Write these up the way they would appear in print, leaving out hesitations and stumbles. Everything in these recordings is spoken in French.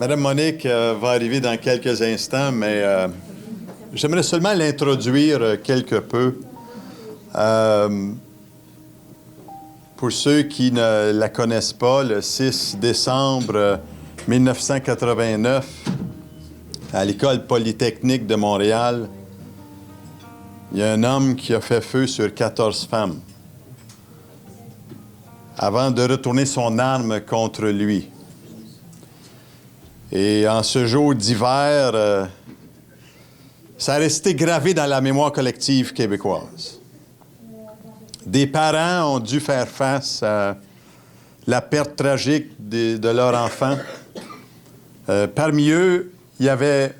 Madame Monique va arriver dans quelques instants, mais j'aimerais seulement l'introduire quelque peu. Pour ceux qui ne la connaissent pas, le 6 décembre 1989, à l'École polytechnique de Montréal, il y a un homme qui a fait feu sur 14 femmes avant de retourner son arme contre lui. Et en ce jour d'hiver, ça a resté gravé dans la mémoire collective québécoise. Des parents ont dû faire face à la perte tragique de leur enfant. Parmi eux, il y avait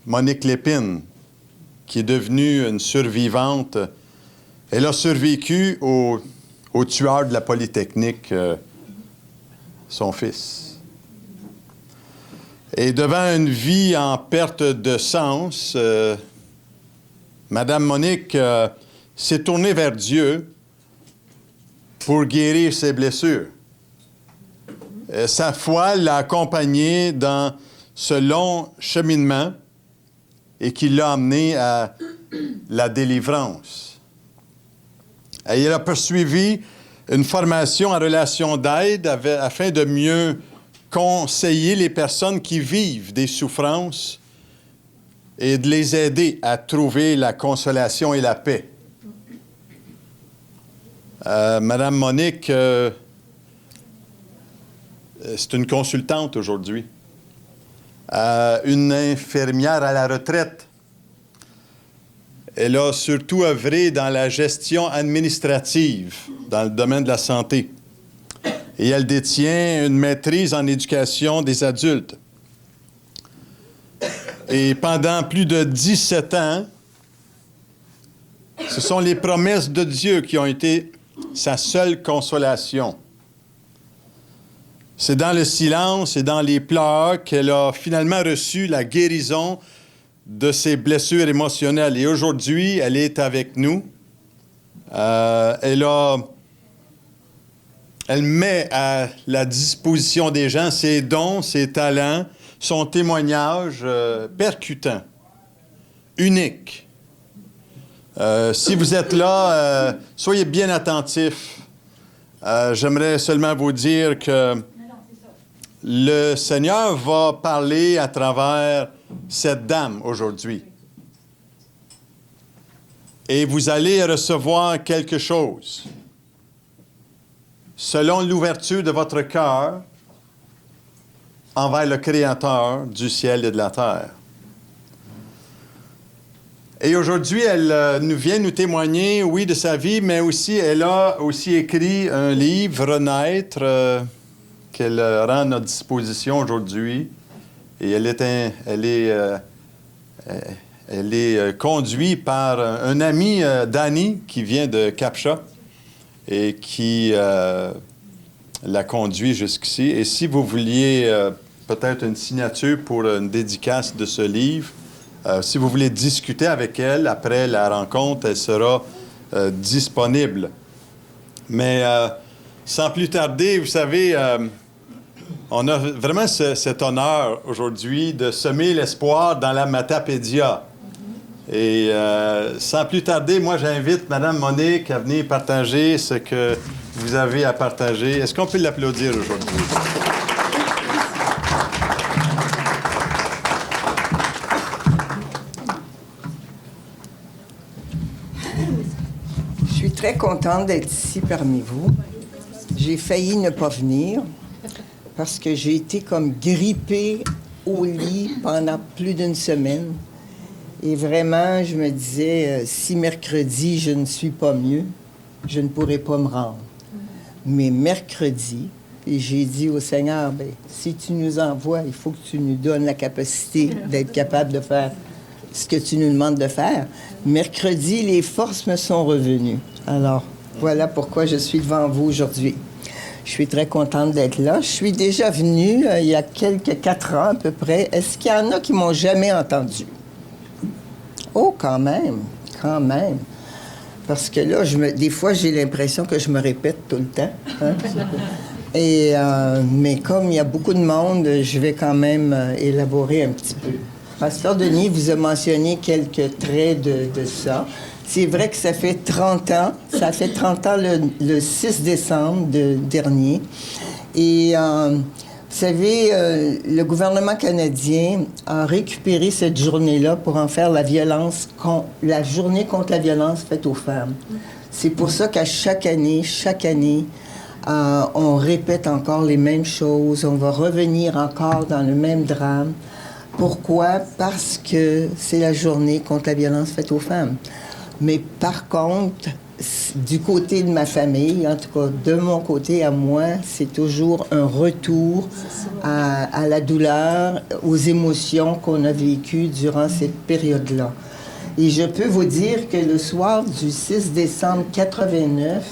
Monique Lépine, qui est devenue une survivante. Elle a survécu au tueur de la Polytechnique, son fils. Et devant une vie en perte de sens, Madame Monique s'est tournée vers Dieu pour guérir ses blessures. Sa foi l'a accompagnée dans ce long cheminement et qui l'a amenée à la délivrance. Et elle a poursuivi une formation en relation d'aide afin de mieux conseiller les personnes qui vivent des souffrances et de les aider à trouver la consolation et la paix. Madame Monique, c'est une consultante aujourd'hui, une infirmière à la retraite. Elle a surtout œuvré dans la gestion administrative dans le domaine de la santé. Et elle détient une maîtrise en éducation des adultes. Et pendant plus de 17 ans, ce sont les promesses de Dieu qui ont été sa seule consolation. C'est dans le silence et dans les pleurs qu'elle a finalement reçu la guérison de ses blessures émotionnelles. Et aujourd'hui, elle est avec nous. Elle met à la disposition des gens ses dons, ses talents, son témoignage percutant, unique. Si vous êtes là, soyez bien attentifs. J'aimerais seulement vous dire que le Seigneur va parler à travers cette dame aujourd'hui. Et vous allez recevoir quelque chose selon l'ouverture de votre cœur envers le Créateur du ciel et de la terre. Et aujourd'hui, elle vient nous témoigner, oui, de sa vie, mais aussi, elle a aussi écrit un livre, Renaître, qu'elle rend à notre disposition aujourd'hui. Et elle est conduite par un ami, Danny, qui vient de Capcha, et qui l'a conduit jusqu'ici. Et si vous vouliez peut-être une signature pour une dédicace de ce livre, si vous voulez discuter avec elle après la rencontre, elle sera disponible. Mais sans plus tarder, vous savez, on a vraiment cet honneur aujourd'hui de semer l'espoir dans la Matapédia. Et sans plus tarder, moi, j'invite Mme Monique à venir partager ce que vous avez à partager. Est-ce qu'on peut l'applaudir aujourd'hui? Je suis très contente d'être ici parmi vous. J'ai failli ne pas venir parce que j'ai été comme grippée au lit pendant plus d'une semaine. Et vraiment, je me disais, si mercredi, je ne suis pas mieux, je ne pourrai pas me rendre. Mais mercredi, et j'ai dit au Seigneur, bien, si tu nous envoies, il faut que tu nous donnes la capacité d'être capable de faire ce que tu nous demandes de faire. Mercredi, les forces me sont revenues. Alors, voilà pourquoi je suis devant vous aujourd'hui. Je suis très contente d'être là. Je suis déjà venue il y a 4 ans à peu près. Est-ce qu'il y en a qui m'ont jamais entendu? Oh, quand même. Parce que là, des fois, j'ai l'impression que je me répète tout le temps. Hein? Mais comme il y a beaucoup de monde, je vais quand même élaborer un petit peu. Pasteur Denis vous a mentionné quelques traits de ça. C'est vrai que ça fait 30 ans. Ça fait 30 ans le 6 décembre dernier. Et vous savez, le gouvernement canadien a récupéré cette journée-là pour en faire la journée contre la violence faite aux femmes. C'est pour ça qu'à chaque année, on répète encore les mêmes choses. On va revenir encore dans le même drame. Pourquoi? Parce que c'est la journée contre la violence faite aux femmes. Mais par contre, du côté de ma famille, en tout cas de mon côté à moi, c'est toujours un retour à la douleur, aux émotions qu'on a vécues durant cette période-là. Et je peux vous dire que le soir du 6 décembre 89,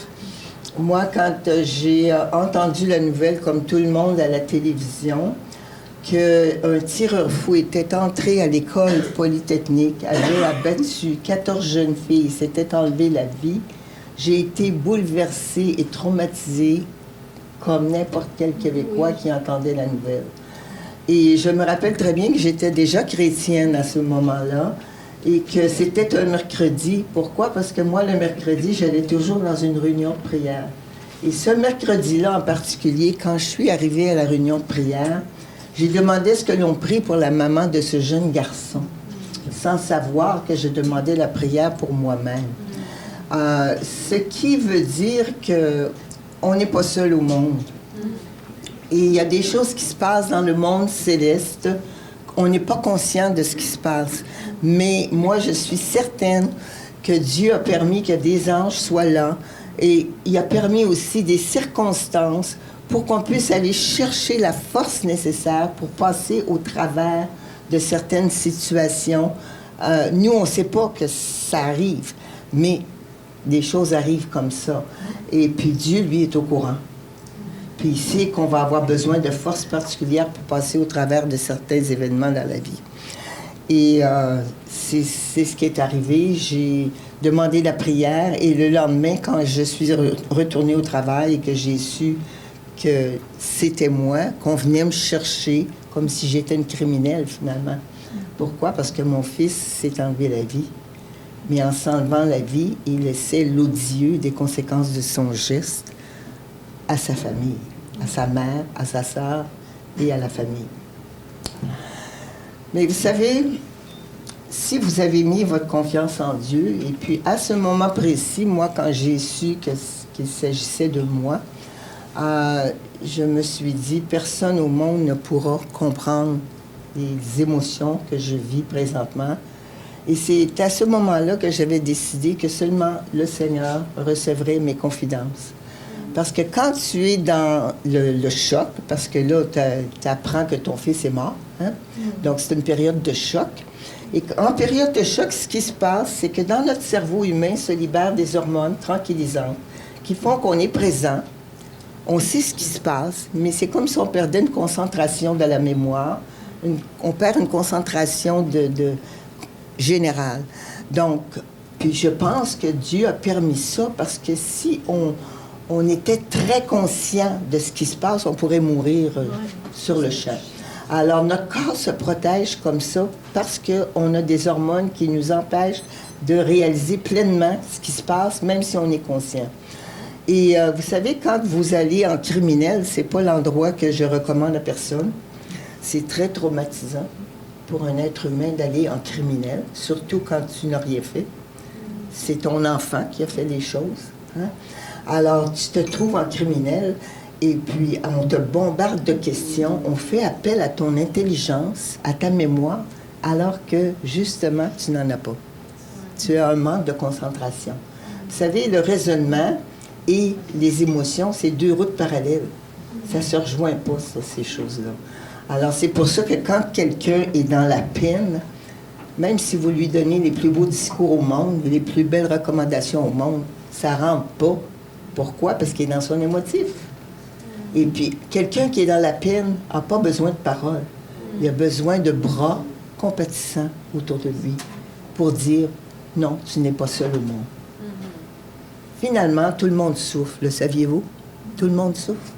moi, quand j'ai entendu la nouvelle, comme tout le monde à la télévision, qu'un tireur fou était entré à l'école polytechnique, avait abattu 14 jeunes filles, s'était enlevé la vie, j'ai été bouleversée et traumatisée comme n'importe quel Québécois qui entendait la nouvelle. Et je me rappelle très bien que j'étais déjà chrétienne à ce moment-là et que c'était un mercredi. Pourquoi? Parce que moi, le mercredi, j'allais toujours dans une réunion de prière. Et ce mercredi-là en particulier, quand je suis arrivée à la réunion de prière, j'ai demandé ce que l'on prie pour la maman de ce jeune garçon, sans savoir que je demandais la prière pour moi-même. Ce qui veut dire qu'on n'est pas seul au monde. Et il y a des choses qui se passent dans le monde céleste. On n'est pas conscient de ce qui se passe. Mais moi, je suis certaine que Dieu a permis que des anges soient là. Et il a permis aussi des circonstances pour qu'on puisse aller chercher la force nécessaire pour passer au travers de certaines situations. Nous, on ne sait pas que ça arrive, mais des choses arrivent comme ça. Et puis Dieu, lui, est au courant. Puis il sait qu'on va avoir besoin de force particulière pour passer au travers de certains événements dans la vie. Et c'est ce qui est arrivé. J'ai demandé la prière et le lendemain, quand je suis retournée au travail et que j'ai su que c'était moi, qu'on venait me chercher comme si j'étais une criminelle, finalement. Pourquoi? Parce que mon fils s'est enlevé la vie. Mais en s'enlevant la vie, il laissait l'odieux des conséquences de son geste à sa famille, à sa mère, à sa sœur et à la famille. Mais vous savez, si vous avez mis votre confiance en Dieu, et puis à ce moment précis, moi, quand j'ai su qu'il s'agissait de moi, je me suis dit, personne au monde ne pourra comprendre les émotions que je vis présentement. Et c'est à ce moment-là que j'avais décidé que seulement le Seigneur recevrait mes confidences. Parce que quand tu es dans le choc, parce que là, tu apprends que ton fils est mort, hein? Donc c'est une période de choc. Et en période de choc, ce qui se passe, c'est que dans notre cerveau humain se libèrent des hormones tranquillisantes qui font qu'on est présent. On sait ce qui se passe, mais c'est comme si on perdait une concentration de la mémoire. On perd une concentration générale. Donc, puis je pense que Dieu a permis ça parce que si on était très conscient de ce qui se passe, on pourrait mourir sur le champ. Alors, notre corps se protège comme ça parce qu'on a des hormones qui nous empêchent de réaliser pleinement ce qui se passe, même si on est conscient. Et vous savez, quand vous allez en criminel, c'est pas l'endroit que je recommande à personne. C'est très traumatisant pour un être humain d'aller en criminel, surtout quand tu n'as rien fait. C'est ton enfant qui a fait les choses. Hein? Alors, tu te trouves en criminel et puis on te bombarde de questions. On fait appel à ton intelligence, à ta mémoire, alors que, justement, tu n'en as pas. Tu as un manque de concentration. Vous savez, le raisonnement et les émotions, c'est deux routes parallèles. Ça ne se rejoint pas, ça, ces choses-là. Alors, c'est pour ça que quand quelqu'un est dans la peine, même si vous lui donnez les plus beaux discours au monde, les plus belles recommandations au monde, ça ne rentre pas. Pourquoi? Parce qu'il est dans son émotif. Et puis, quelqu'un qui est dans la peine n'a pas besoin de paroles. Il a besoin de bras compatissants autour de lui pour dire « Non, tu n'es pas seul au monde. » Finalement, tout le monde souffre, le saviez-vous? Tout le monde souffre.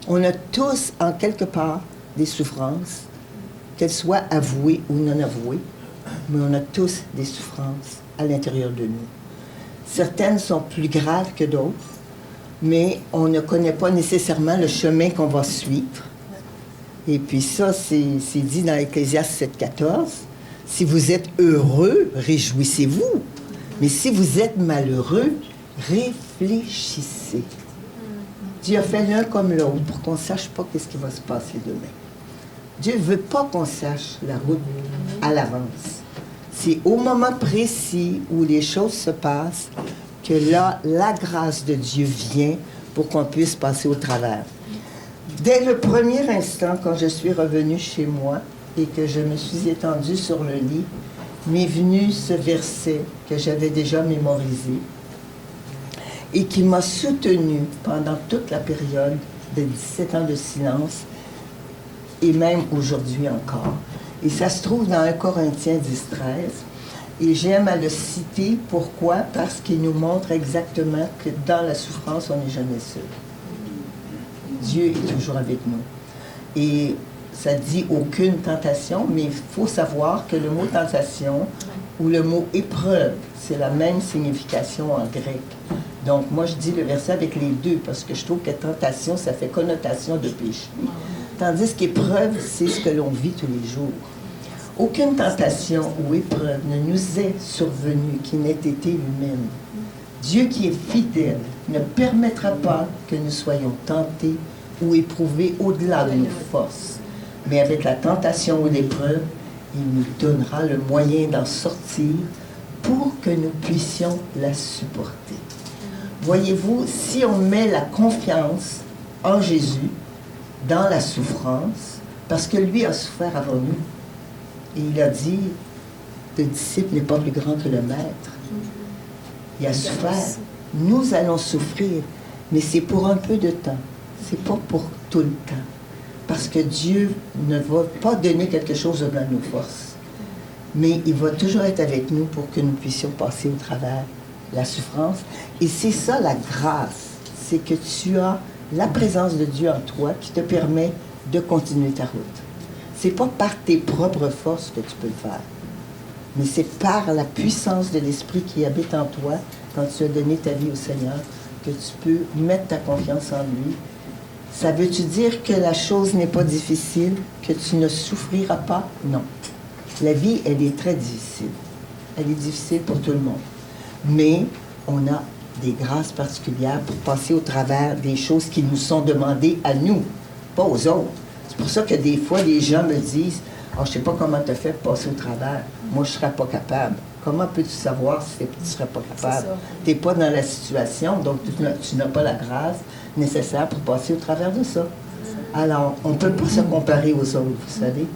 On a tous, en quelque part, des souffrances, qu'elles soient avouées ou non avouées, mais on a tous des souffrances à l'intérieur de nous. Certaines sont plus graves que d'autres, mais on ne connaît pas nécessairement le chemin qu'on va suivre. Et puis ça, c'est dit dans Ecclésiaste 7,14. Si vous êtes heureux, réjouissez-vous. Mais si vous êtes malheureux, réfléchissez. Dieu a fait l'un comme l'autre pour qu'on ne sache pas qu'est-ce qui va se passer demain. Dieu ne veut pas qu'on sache la route à l'avance. C'est au moment précis où les choses se passent que là, la grâce de Dieu vient pour qu'on puisse passer au travers. Dès le premier instant, quand je suis revenue chez moi et que je me suis étendue sur le lit, m'est venu ce verset que j'avais déjà mémorisé et qui m'a soutenue pendant toute la période de 17 ans de silence et même aujourd'hui encore. Et ça se trouve dans 1 Corinthiens 10, 13. Et j'aime à le citer. Pourquoi? Parce qu'il nous montre exactement que dans la souffrance, on n'est jamais seul. Dieu est toujours avec nous. Et ça dit aucune tentation, mais il faut savoir que le mot tentation ou le mot épreuve, c'est la même signification en grec. Donc, moi, je dis le verset avec les deux, parce que je trouve que tentation, ça fait connotation de péché. Tandis qu'épreuve, c'est ce que l'on vit tous les jours. Aucune tentation ou épreuve ne nous est survenue qui n'ait été humaine. Dieu qui est fidèle ne permettra pas que nous soyons tentés ou éprouvés au-delà de nos forces. Mais avec la tentation ou l'épreuve, il nous donnera le moyen d'en sortir pour que nous puissions la supporter. Voyez-vous, si on met la confiance en Jésus dans la souffrance, parce que lui a souffert avant nous, et il a dit, le disciple n'est pas plus grand que le maître. Il a souffert. Nous allons souffrir, mais c'est pour un peu de temps. C'est pas pour tout le temps. Parce que Dieu ne va pas donner quelque chose au-delà de nos forces. Mais il va toujours être avec nous pour que nous puissions passer au travers la souffrance. Et c'est ça la grâce. C'est que tu as la présence de Dieu en toi qui te permet de continuer ta route. C'est pas par tes propres forces que tu peux le faire. Mais c'est par la puissance de l'Esprit qui habite en toi, quand tu as donné ta vie au Seigneur, que tu peux mettre ta confiance en lui. Ça veut-tu dire que la chose n'est pas difficile, que tu ne souffriras pas? Non. La vie, elle est très difficile. Elle est difficile pour tout le monde. Mais on a des grâces particulières pour passer au travers des choses qui nous sont demandées à nous, pas aux autres. C'est pour ça que des fois, les gens me disent « Ah, je ne sais pas comment tu as fait pour passer au travers. Moi, je ne serais pas capable. » Comment peux-tu savoir si tu ne serais pas capable? Tu n'es pas dans la situation, donc tu n'as pas la grâce nécessaire pour passer au travers de ça. Alors, on ne peut pas se comparer aux autres, vous savez.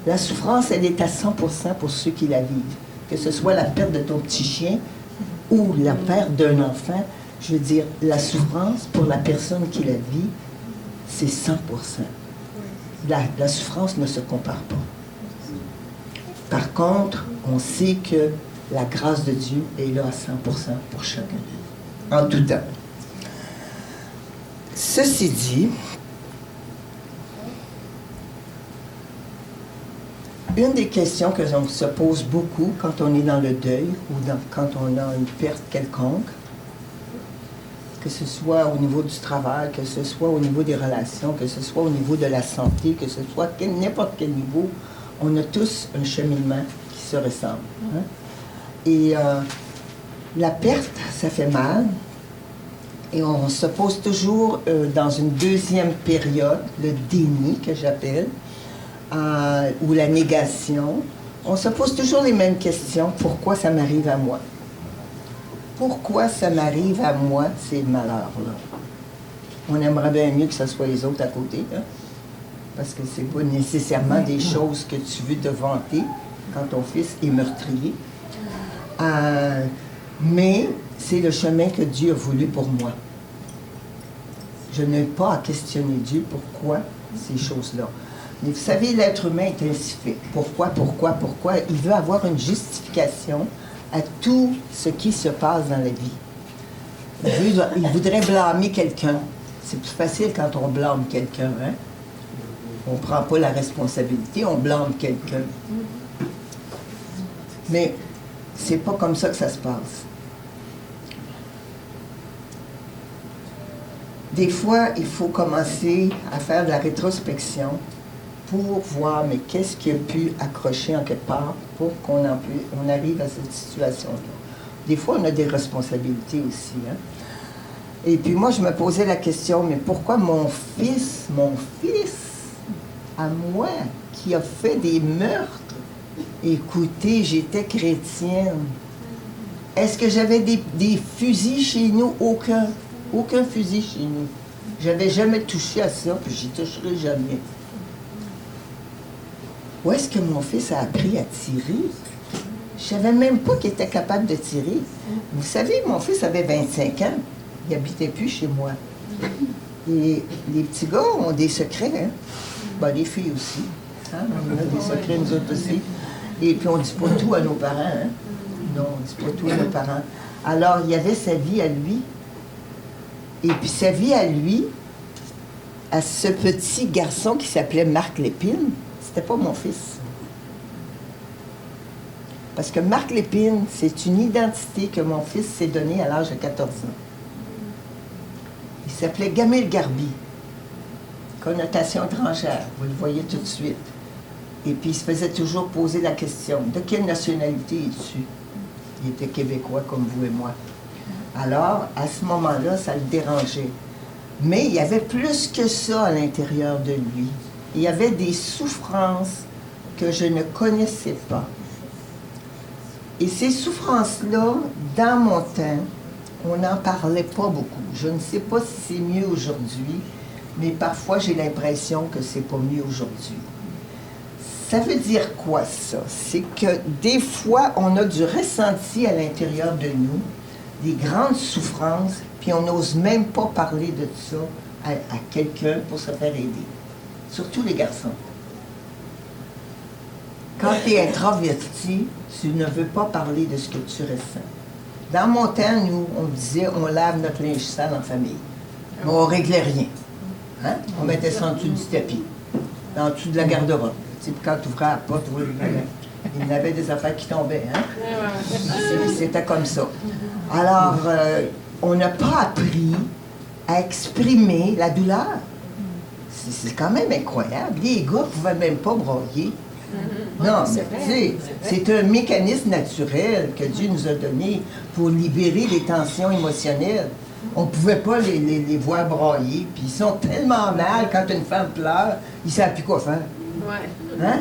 La souffrance, elle est à 100% pour ceux qui la vivent. Que ce soit la perte de ton petit chien ou la perte d'un enfant, je veux dire, la souffrance pour la personne qui la vit, c'est 100%. La souffrance ne se compare pas. Par contre, on sait que la grâce de Dieu est là à 100% pour chacun d'eux, en tout temps. Ceci dit, une des questions que l'on se pose beaucoup quand on est dans le deuil ou quand on a une perte quelconque, que ce soit au niveau du travail, que ce soit au niveau des relations, que ce soit au niveau de la santé, que ce soit n'importe quel niveau, on a tous un cheminement qui se ressemble. Hein? Et la perte, ça fait mal. Et on se pose toujours dans une deuxième période, le déni que j'appelle, ou la négation. On se pose toujours les mêmes questions. Pourquoi ça m'arrive à moi? Pourquoi ça m'arrive à moi, ces malheurs-là? On aimerait bien mieux que ce soit les autres à côté, hein? Parce que c'est pas nécessairement des choses que tu veux te vanter quand ton fils est meurtrier. Mais c'est le chemin que Dieu a voulu pour moi. Je n'ai pas à questionner Dieu pourquoi ces choses-là. Mais vous savez, l'être humain est ainsi fait. Pourquoi? Il veut avoir une justification à tout ce qui se passe dans la vie. Il voudrait blâmer quelqu'un. c'est plus facile quand on blâme quelqu'un, hein? On ne prend pas la responsabilité, on blâme quelqu'un. Mais c'est pas comme ça que ça se passe. Des fois, il faut commencer à faire de la rétrospection pour voir, mais qu'est-ce qui a pu accrocher en quelque part pour qu'on on arrive à cette situation-là. Des fois, on a des responsabilités aussi, hein? Et puis moi, je me posais la question, mais pourquoi mon fils, à moi, qui a fait des meurtres, écoutez, j'étais chrétienne. Est-ce que j'avais des fusils chez nous? Aucun fusil chez nous. J'avais jamais touché à ça, puis j'y toucherai jamais. Où est-ce que mon fils a appris à tirer? Je savais même pas qu'il était capable de tirer. Vous savez, mon fils avait 25 ans. Il n'habitait plus chez moi. Et les petits gars ont des secrets, hein? Ben, les filles aussi. Hein? On a des secrets, nous autres aussi. Et puis, on ne dit pas tout à nos parents, hein? Non, on ne dit pas tout à nos parents. Alors, il y avait sa vie à lui. Et puis, sa vie à lui, à ce petit garçon qui s'appelait Marc Lépine, c'était pas mon fils. Parce que Marc Lépine, c'est une identité que mon fils s'est donnée à l'âge de 14 ans. Il s'appelait Gamil Garbi. Connotation étrangère, vous le voyez tout de suite. Et puis il se faisait toujours poser la question, de quelle nationalité es-tu? Il était québécois comme vous et moi. Alors, à ce moment-là, ça le dérangeait. Mais il y avait plus que ça à l'intérieur de lui. Il y avait des souffrances que je ne connaissais pas. Et ces souffrances-là, dans mon temps, on n'en parlait pas beaucoup. Je ne sais pas si c'est mieux aujourd'hui, mais parfois j'ai l'impression que c'est pas mieux aujourd'hui. Ça veut dire quoi ça? C'est que des fois, on a du ressenti à l'intérieur de nous, des grandes souffrances, puis on n'ose même pas parler de ça à quelqu'un pour se faire aider. Surtout les garçons. Quand tu es introverti, tu ne veux pas parler de ce que tu ressens. Dans mon temps, nous, on disait, on lave notre linge sale en famille. Mais on ne réglait rien. Hein? On mettait ça en dessous du tapis, en dessous de la garde-robe. Tu sais, quand tu ouvrais la porte, il y avait des affaires qui tombaient. Hein? C'était comme ça. Alors, on n'a pas appris à exprimer la douleur. C'est quand même incroyable. Les gars ne pouvaient même pas broyer. Non, mais c'est un mécanisme naturel que Dieu nous a donné pour libérer les tensions émotionnelles. On ne pouvait pas les voir brailler, puis ils sont tellement mal quand une femme pleure, ils ne savent plus quoi faire. Ouais. Hein?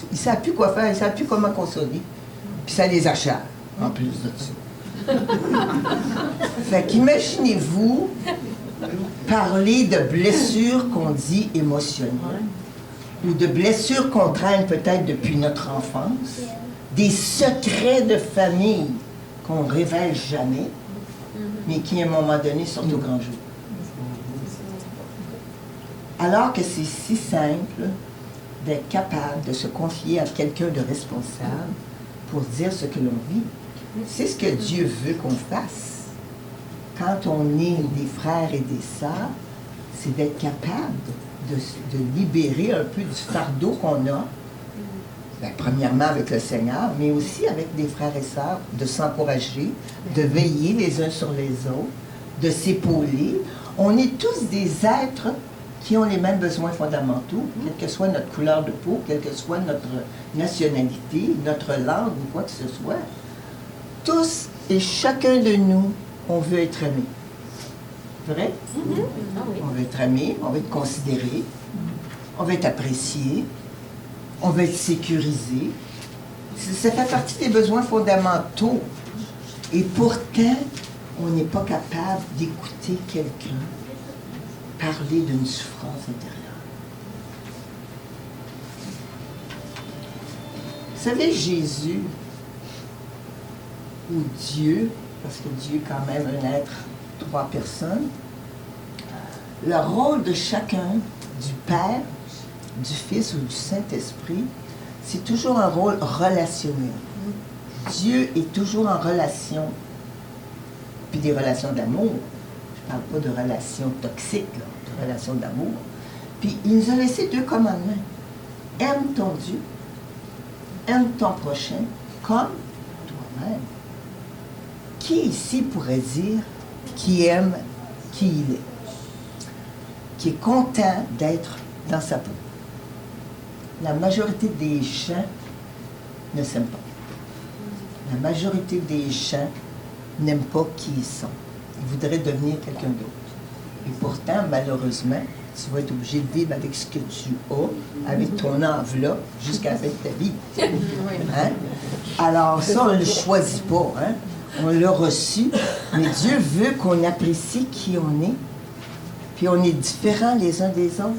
Ils ne savent plus quoi faire, ils ne savent plus comment consoler. Puis ça les acharne, en plus de ça. Fait qu'imaginez-vous parler de blessures qu'on dit émotionnelles, ou de blessures qu'on traîne peut-être depuis notre enfance, des secrets de famille qu'on ne révèle jamais, mais qui, à un moment donné, sortent au grand jour. Alors que c'est si simple d'être capable de se confier à quelqu'un de responsable pour dire ce que l'on vit. C'est ce que Dieu veut qu'on fasse. Quand on est des frères et des sœurs, c'est d'être capable de libérer un peu du fardeau qu'on a, bien, premièrement avec le Seigneur, mais aussi avec des frères et sœurs, de s'encourager, de veiller les uns sur les autres, de s'épauler. On est tous des êtres qui ont les mêmes besoins fondamentaux, quelle que soit notre couleur de peau, quelle que soit notre nationalité, notre langue ou quoi que ce soit. Tous et chacun de nous, on veut être aimé. Vrai? On veut être aimé, on veut être considéré, on veut être apprécié, on veut être sécurisé. Ça fait partie des besoins fondamentaux. Et pourtant, on n'est pas capable d'écouter quelqu'un parler d'une souffrance intérieure. Vous savez, Jésus, ou Dieu, parce que Dieu est quand même un être, 3 personnes, le rôle de chacun, du Père, du Fils ou du Saint-Esprit, c'est toujours un rôle relationnel. Dieu est toujours en relation, puis des relations d'amour. Je ne parle pas de relations toxiques, là, de relations d'amour. Puis il nous a laissé 2 commandements. Aime ton Dieu, aime ton prochain comme toi-même. Qui ici pourrait dire qui aime qui il est, qui est content d'être dans sa peau? La majorité des gens ne s'aiment pas. La majorité des gens n'aiment pas qui ils sont. Ils voudraient devenir quelqu'un d'autre. Et pourtant, malheureusement, tu vas être obligé de vivre avec ce que tu as, avec ton enveloppe, jusqu'à la fin de ta vie. Hein? Alors ça, on ne le choisit pas. Hein? On l'a reçu. Mais Dieu veut qu'on apprécie qui on est. Puis on est différents les uns des autres.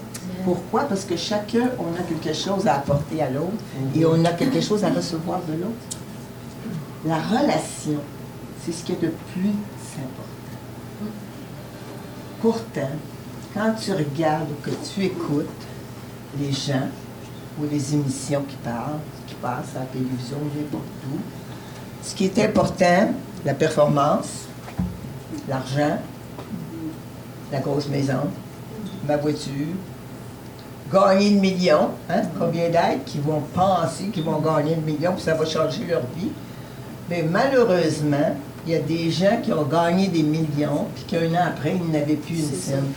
Pourquoi? Parce que chacun, on a quelque chose à apporter à l'autre et on a quelque chose à recevoir de l'autre. La relation, c'est ce qui est le plus important. Pourtant, quand tu regardes ou que tu écoutes les gens ou les émissions qui passent à la télévision, n'importe où, ce qui est important, la performance, l'argent, la grosse maison, ma voiture, gagner 1 million, hein? Combien d'êtres qui vont penser qu'ils vont gagner 1 million puis ça va changer leur vie. Mais malheureusement, il y a des gens qui ont gagné des millions puis qu'un an après, ils n'avaient plus une scène.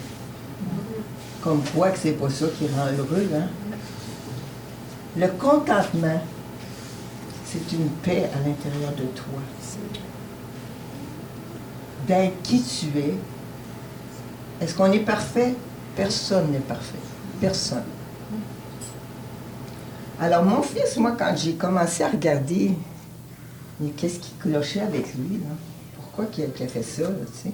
Comme quoi que c'est pas ça qui rend heureux, hein? Le contentement, c'est une paix à l'intérieur de toi. D'être qui tu es. Est-ce qu'on est parfait? Personne n'est parfait. Personne. Alors, mon fils, moi, quand j'ai commencé à regarder, mais qu'est-ce qui clochait avec lui, là? Pourquoi qu'il a fait ça, là, tu sais?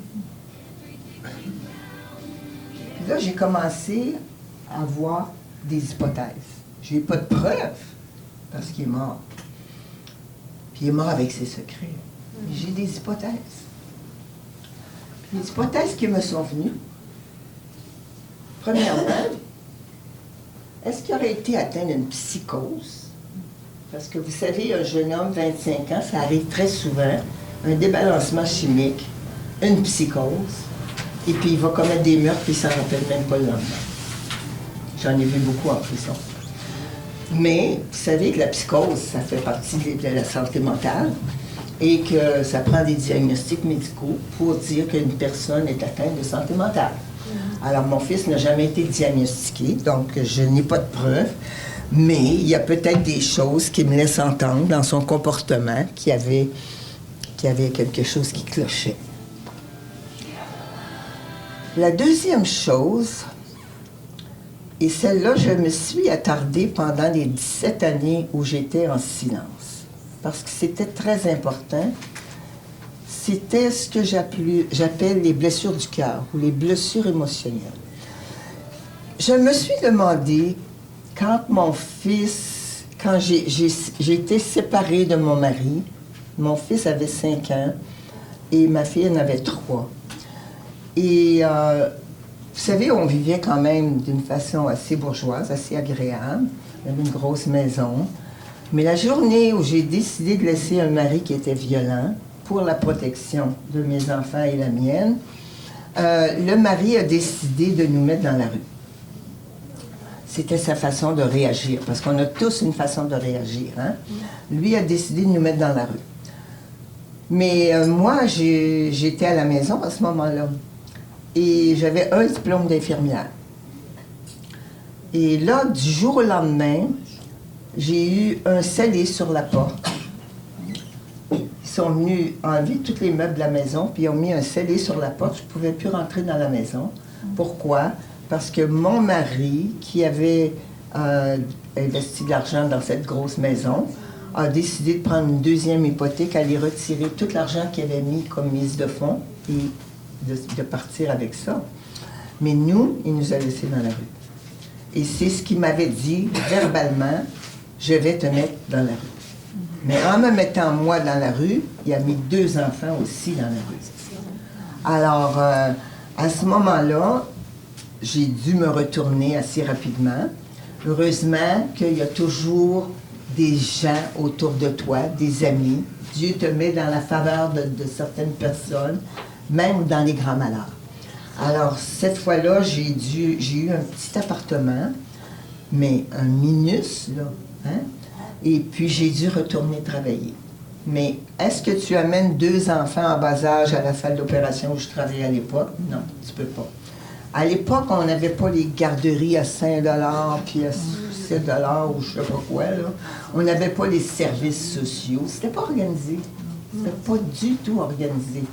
Puis là, j'ai commencé à avoir des hypothèses. J'ai pas de preuves, parce qu'il est mort. Puis il est mort avec ses secrets. Mais j'ai des hypothèses. Puis les hypothèses qui me sont venues, premièrement, est-ce qu'il aurait été atteint d'une psychose? Parce que vous savez, un jeune homme, 25 ans, ça arrive très souvent, un débalancement chimique, une psychose, et puis il va commettre des meurtres, puis il ne s'en rappelle même pas le lendemain. J'en ai vu beaucoup en prison. Mais vous savez que la psychose, ça fait partie de la santé mentale, et que ça prend des diagnostics médicaux pour dire qu'une personne est atteinte de santé mentale. Alors, mon fils n'a jamais été diagnostiqué, donc je n'ai pas de preuves, mais il y a peut-être des choses qui me laissent entendre dans son comportement qu'il y avait quelque chose qui clochait. La deuxième chose, et celle-là, je me suis attardée pendant les 17 années où j'étais en silence, parce que c'était très important. C'était ce que j'appelle les blessures du cœur ou les blessures émotionnelles. Je me suis demandé, quand j'ai été séparée de mon mari, mon fils avait 5 ans et ma fille en avait 3. Et vous savez, on vivait quand même d'une façon assez bourgeoise, assez agréable. On avait une grosse maison. Mais la journée où j'ai décidé de laisser un mari qui était violent, pour la protection de mes enfants et la mienne, le mari a décidé de nous mettre dans la rue. C'était sa façon de réagir, parce qu'on a tous une façon de réagir. Hein? Lui a décidé de nous mettre dans la rue. Mais moi, j'étais à la maison à ce moment-là. Et j'avais un diplôme d'infirmière. Et là, du jour au lendemain, j'ai eu un scellé sur la porte. Ils sont venus enlever tous les meubles de la maison, puis ils ont mis un scellé sur la porte. Je ne pouvais plus rentrer dans la maison. Pourquoi? Parce que mon mari, qui avait investi de l'argent dans cette grosse maison, a décidé de prendre une deuxième hypothèque, aller retirer tout l'argent qu'il avait mis comme mise de fonds et de partir avec ça. Mais nous, il nous a laissés dans la rue. Et c'est ce qu'il m'avait dit verbalement, je vais te mettre dans la rue. Mais en me mettant moi dans la rue, il a mis 2 enfants aussi dans la rue. Alors, à ce moment-là, j'ai dû me retourner assez rapidement. Heureusement qu'il y a toujours des gens autour de toi, des amis. Dieu te met dans la faveur de certaines personnes, même dans les grands malheurs. Alors, cette fois-là, j'ai eu un petit appartement, mais un minus, là, hein? Et puis, j'ai dû retourner travailler. Mais est-ce que tu amènes 2 enfants en bas âge à la salle d'opération où je travaillais à l'époque? Non, tu peux pas. À l'époque, on n'avait pas les garderies à 5 puis à 7 ou je sais pas quoi, là. On n'avait pas les services sociaux. C'était pas organisé. C'était pas du tout organisé.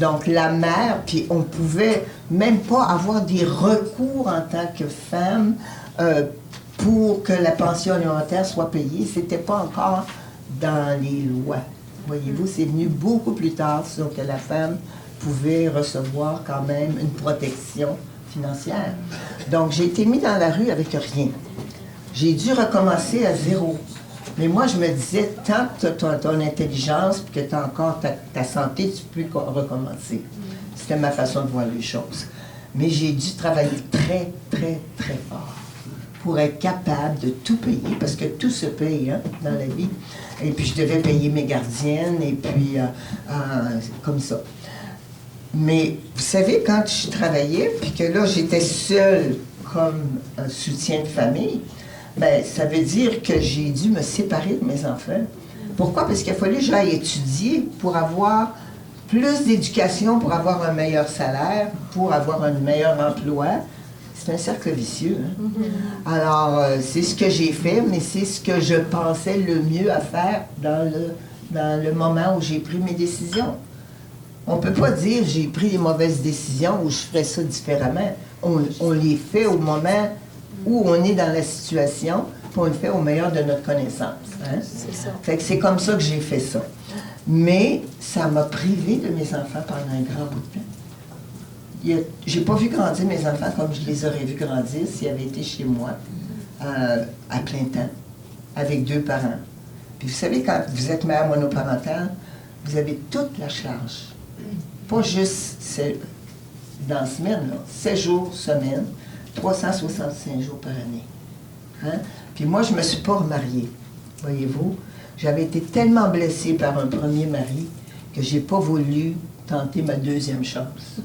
Donc, la mère, puis on pouvait même pas avoir des recours en tant que femme pour que la pension alimentaire soit payée. C'était pas encore dans les lois. Voyez-vous, c'est venu beaucoup plus tard, ça, que la femme pouvait recevoir quand même une protection financière. Donc, j'ai été mis dans la rue avec rien. J'ai dû recommencer à 0. Mais moi, je me disais, tant que tu as ton intelligence et que tu as encore ta santé, tu peux recommencer. C'était ma façon de voir les choses. Mais j'ai dû travailler très, très, très fort pour être capable de tout payer, parce que tout se paye hein, dans la vie. Et puis, je devais payer mes gardiennes, et puis, comme ça. Mais, vous savez, quand je travaillais, puis que là, j'étais seule comme un soutien de famille, bien, ça veut dire que j'ai dû me séparer de mes enfants. Pourquoi? Parce qu'il a fallu que j'aille étudier pour avoir plus d'éducation, pour avoir un meilleur salaire, pour avoir un meilleur emploi. C'est un cercle vicieux. Hein? Alors, c'est ce que j'ai fait, mais c'est ce que je pensais le mieux à faire dans le moment où j'ai pris mes décisions. On ne peut pas dire j'ai pris les mauvaises décisions ou je ferais ça différemment. On les fait au moment où on est dans la situation, puis on le fait au meilleur de notre connaissance. Hein? C'est ça. Fait que c'est comme ça que j'ai fait ça. Mais ça m'a privé de mes enfants pendant un grand bout de temps. J'ai pas vu grandir mes enfants comme je les aurais vus grandir s'ils avaient été chez moi à plein temps, avec 2 parents. Puis vous savez, quand vous êtes mère monoparentale, vous avez toute la charge. Pas juste dans la semaine, là, 7 jours semaine, 365 jours par année. Hein? Puis moi, je ne me suis pas remariée, voyez-vous. J'avais été tellement blessée par un premier mari que je n'ai pas voulu tenter ma 2e chance.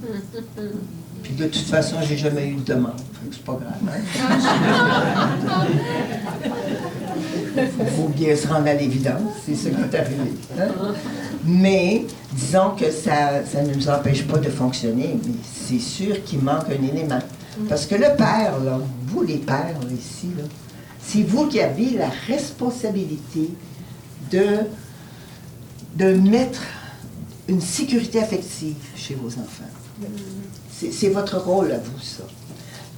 Puis de toute façon, j'ai jamais eu de demande. Fait que c'est pas grave. Hein? Faut bien se rendre à l'évidence, c'est ce qui est arrivé. Hein? Mais disons que ça ne nous empêche pas de fonctionner, mais c'est sûr qu'il manque un élément. Parce que le père, là, vous les pères là, ici, là, c'est vous qui avez la responsabilité de mettre une sécurité affective chez vos enfants. C'est votre rôle à vous, ça.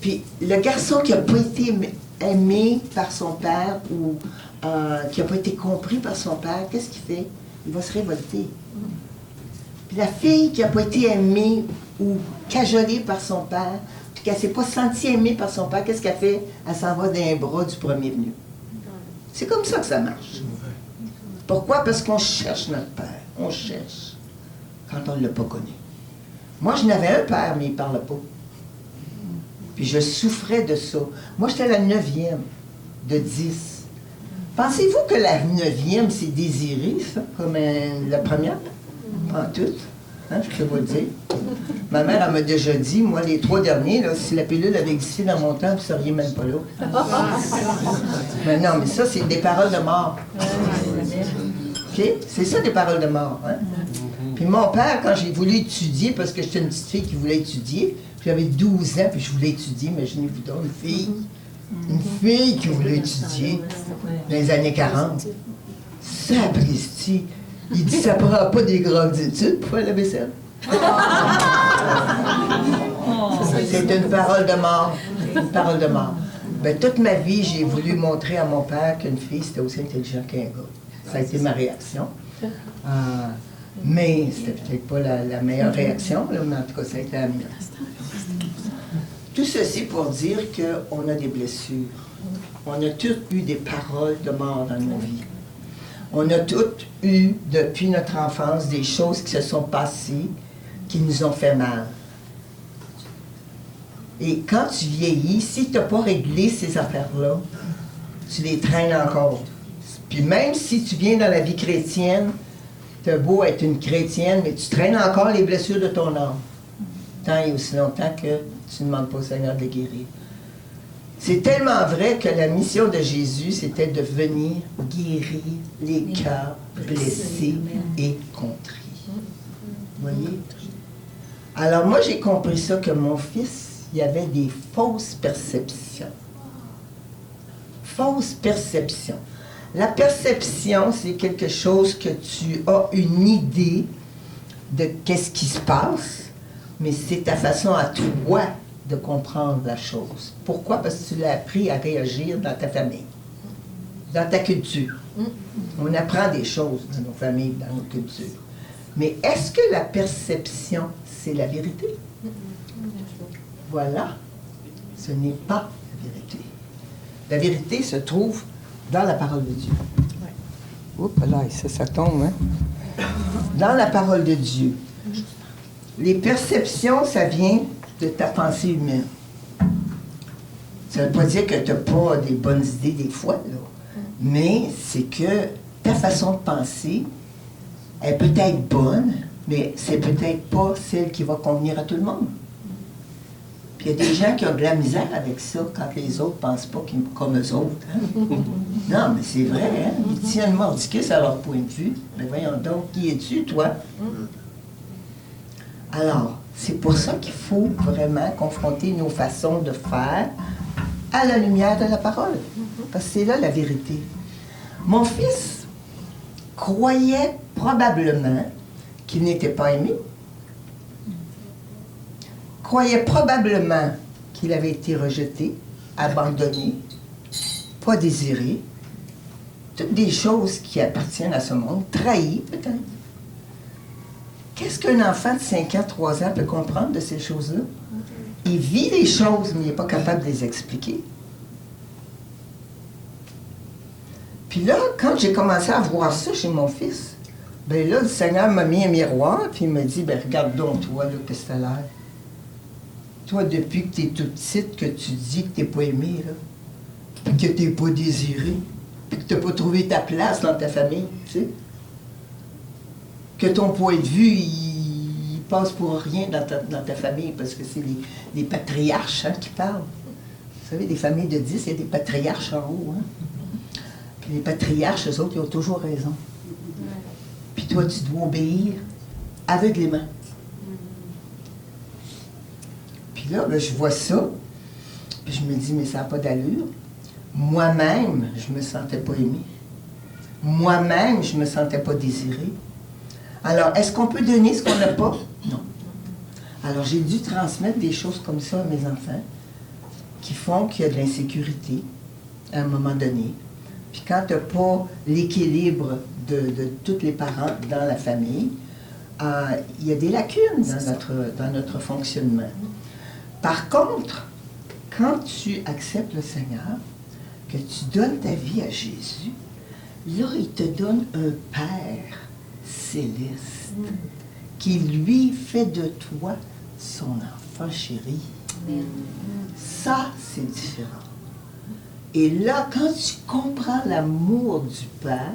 Puis le garçon qui n'a pas été aimé par son père ou qui n'a pas été compris par son père, qu'est-ce qu'il fait? Il va se révolter. Puis la fille qui n'a pas été aimée ou cajolée par son père, puis qu'elle ne s'est pas sentie aimée par son père, qu'est-ce qu'elle fait? Elle s'en va dans les bras du premier venu. C'est comme ça que ça marche. Pourquoi? Parce qu'on cherche notre père. On cherche quand on ne l'a pas connu. Moi, je n'avais un père, mais il ne parlait pas. Puis je souffrais de ça. Moi, j'étais la 9e de 10. Pensez-vous que la 9e, c'est désiré, ça, comme la première? En tout. Hein, je peux vous le dire. Ma mère, elle m'a déjà dit, moi, les 3 derniers, là, si la pilule avait existé dans mon temps, vous ne seriez même pas là. Mais non, mais ça, c'est des paroles de mort. OK? C'est ça, des paroles de mort. Hein? Puis mon père, quand j'ai voulu étudier, parce que j'étais une petite fille qui voulait étudier, puis j'avais 12 ans, puis je voulais étudier, imaginez-vous donc, une fille qui voulait étudier dans les années 40. Sapristi! Il dit, ça ne prend pas des grandes études pour faire la vaisselle. C'est une parole de mort. Une parole de mort. Ben, toute ma vie, j'ai voulu montrer à mon père qu'une fille, c'était aussi intelligent qu'un gars. Ça a été ma réaction. Mais c'était peut-être pas la meilleure réaction, là, mais en tout cas, ça a été la mienne. Tout ceci pour dire qu'on a des blessures. On a tous eu des paroles de mort dans nos vies. On a tous eu, depuis notre enfance, des choses qui se sont passées, qui nous ont fait mal. Et quand tu vieillis, si tu n'as pas réglé ces affaires-là, tu les traînes encore. Puis même si tu viens dans la vie chrétienne, tu as beau être une chrétienne, mais tu traînes encore les blessures de ton âme. tant et aussi longtemps que tu ne demandes pas au Seigneur de guérir. C'est tellement vrai que la mission de Jésus, c'était de venir guérir les cœurs blessés et contris. Vous voyez? Alors moi, j'ai compris ça, que mon fils, il y avait des fausses perceptions. Fausses perceptions. La perception, c'est quelque chose que tu as une idée de qu'est-ce qui se passe, mais c'est ta façon à toi de comprendre la chose. Pourquoi? Parce que tu l'as appris à réagir dans ta famille, dans ta culture. On apprend des choses dans nos familles, dans nos cultures. Mais est-ce que la perception, c'est la vérité? Voilà. Ce n'est pas la vérité. La vérité se trouve dans la parole de Dieu. Oups, là, ça tombe, hein? Dans la parole de Dieu. Les perceptions, ça vient de ta pensée humaine. Ça ne veut pas dire que tu n'as pas des bonnes idées des fois, là. Mais c'est que ta façon de penser est peut-être bonne, mais c'est peut-être pas celle qui va convenir à tout le monde. Puis il y a des gens qui ont de la misère avec ça quand les autres ne pensent pas comme eux autres. Hein? Non, mais c'est vrai, hein? Ils tiennent mordicus à leur point de vue. Mais voyons donc, qui es-tu, toi? Alors, c'est pour ça qu'il faut vraiment confronter nos façons de faire à la lumière de la parole. Parce que c'est là la vérité. Mon fils croyait probablement qu'il n'était pas aimé. Croyait probablement qu'il avait été rejeté, abandonné, pas désiré. Toutes des choses qui appartiennent à ce monde, trahi peut-être. Qu'est-ce qu'un enfant de 5 ans, 3 ans peut comprendre de ces choses-là? Il vit les choses, mais il n'est pas capable de les expliquer. Puis là, quand j'ai commencé à voir ça chez mon fils, ben là, le Seigneur m'a mis un miroir, puis il m'a dit, ben regarde donc toi, là, qu'est-ce que t'as l'air? Toi, depuis que tu es toute petite, que tu dis que tu n'es pas aimé, là, puis que tu n'es pas désiré, puis que tu n'as pas trouvé ta place dans ta famille, tu sais, que ton point de vue, il passe pour rien dans ta famille, parce que c'est les patriarches qui parlent. Vous savez, des familles de 10, il y a des patriarches en haut. Hein? Puis les patriarches, eux autres, ils ont toujours raison. Puis toi, tu dois obéir aveuglément. Puis là, ben, je vois ça, puis je me dis, mais ça n'a pas d'allure. Moi-même, je me sentais pas aimée. Moi-même, je me sentais pas désirée. Alors, est-ce qu'on peut donner ce qu'on n'a pas? Non. Alors, j'ai dû transmettre des choses comme ça à mes enfants qui font qu'il y a de l'insécurité à un moment donné. Puis quand tu n'as pas l'équilibre de tous les parents dans la famille, il y a des lacunes dans notre fonctionnement. Par contre, quand tu acceptes le Seigneur, que tu donnes ta vie à Jésus, là, il te donne un Père céleste qui, lui, fait de toi son enfant chéri. Ça, c'est différent. Et là, quand tu comprends l'amour du Père,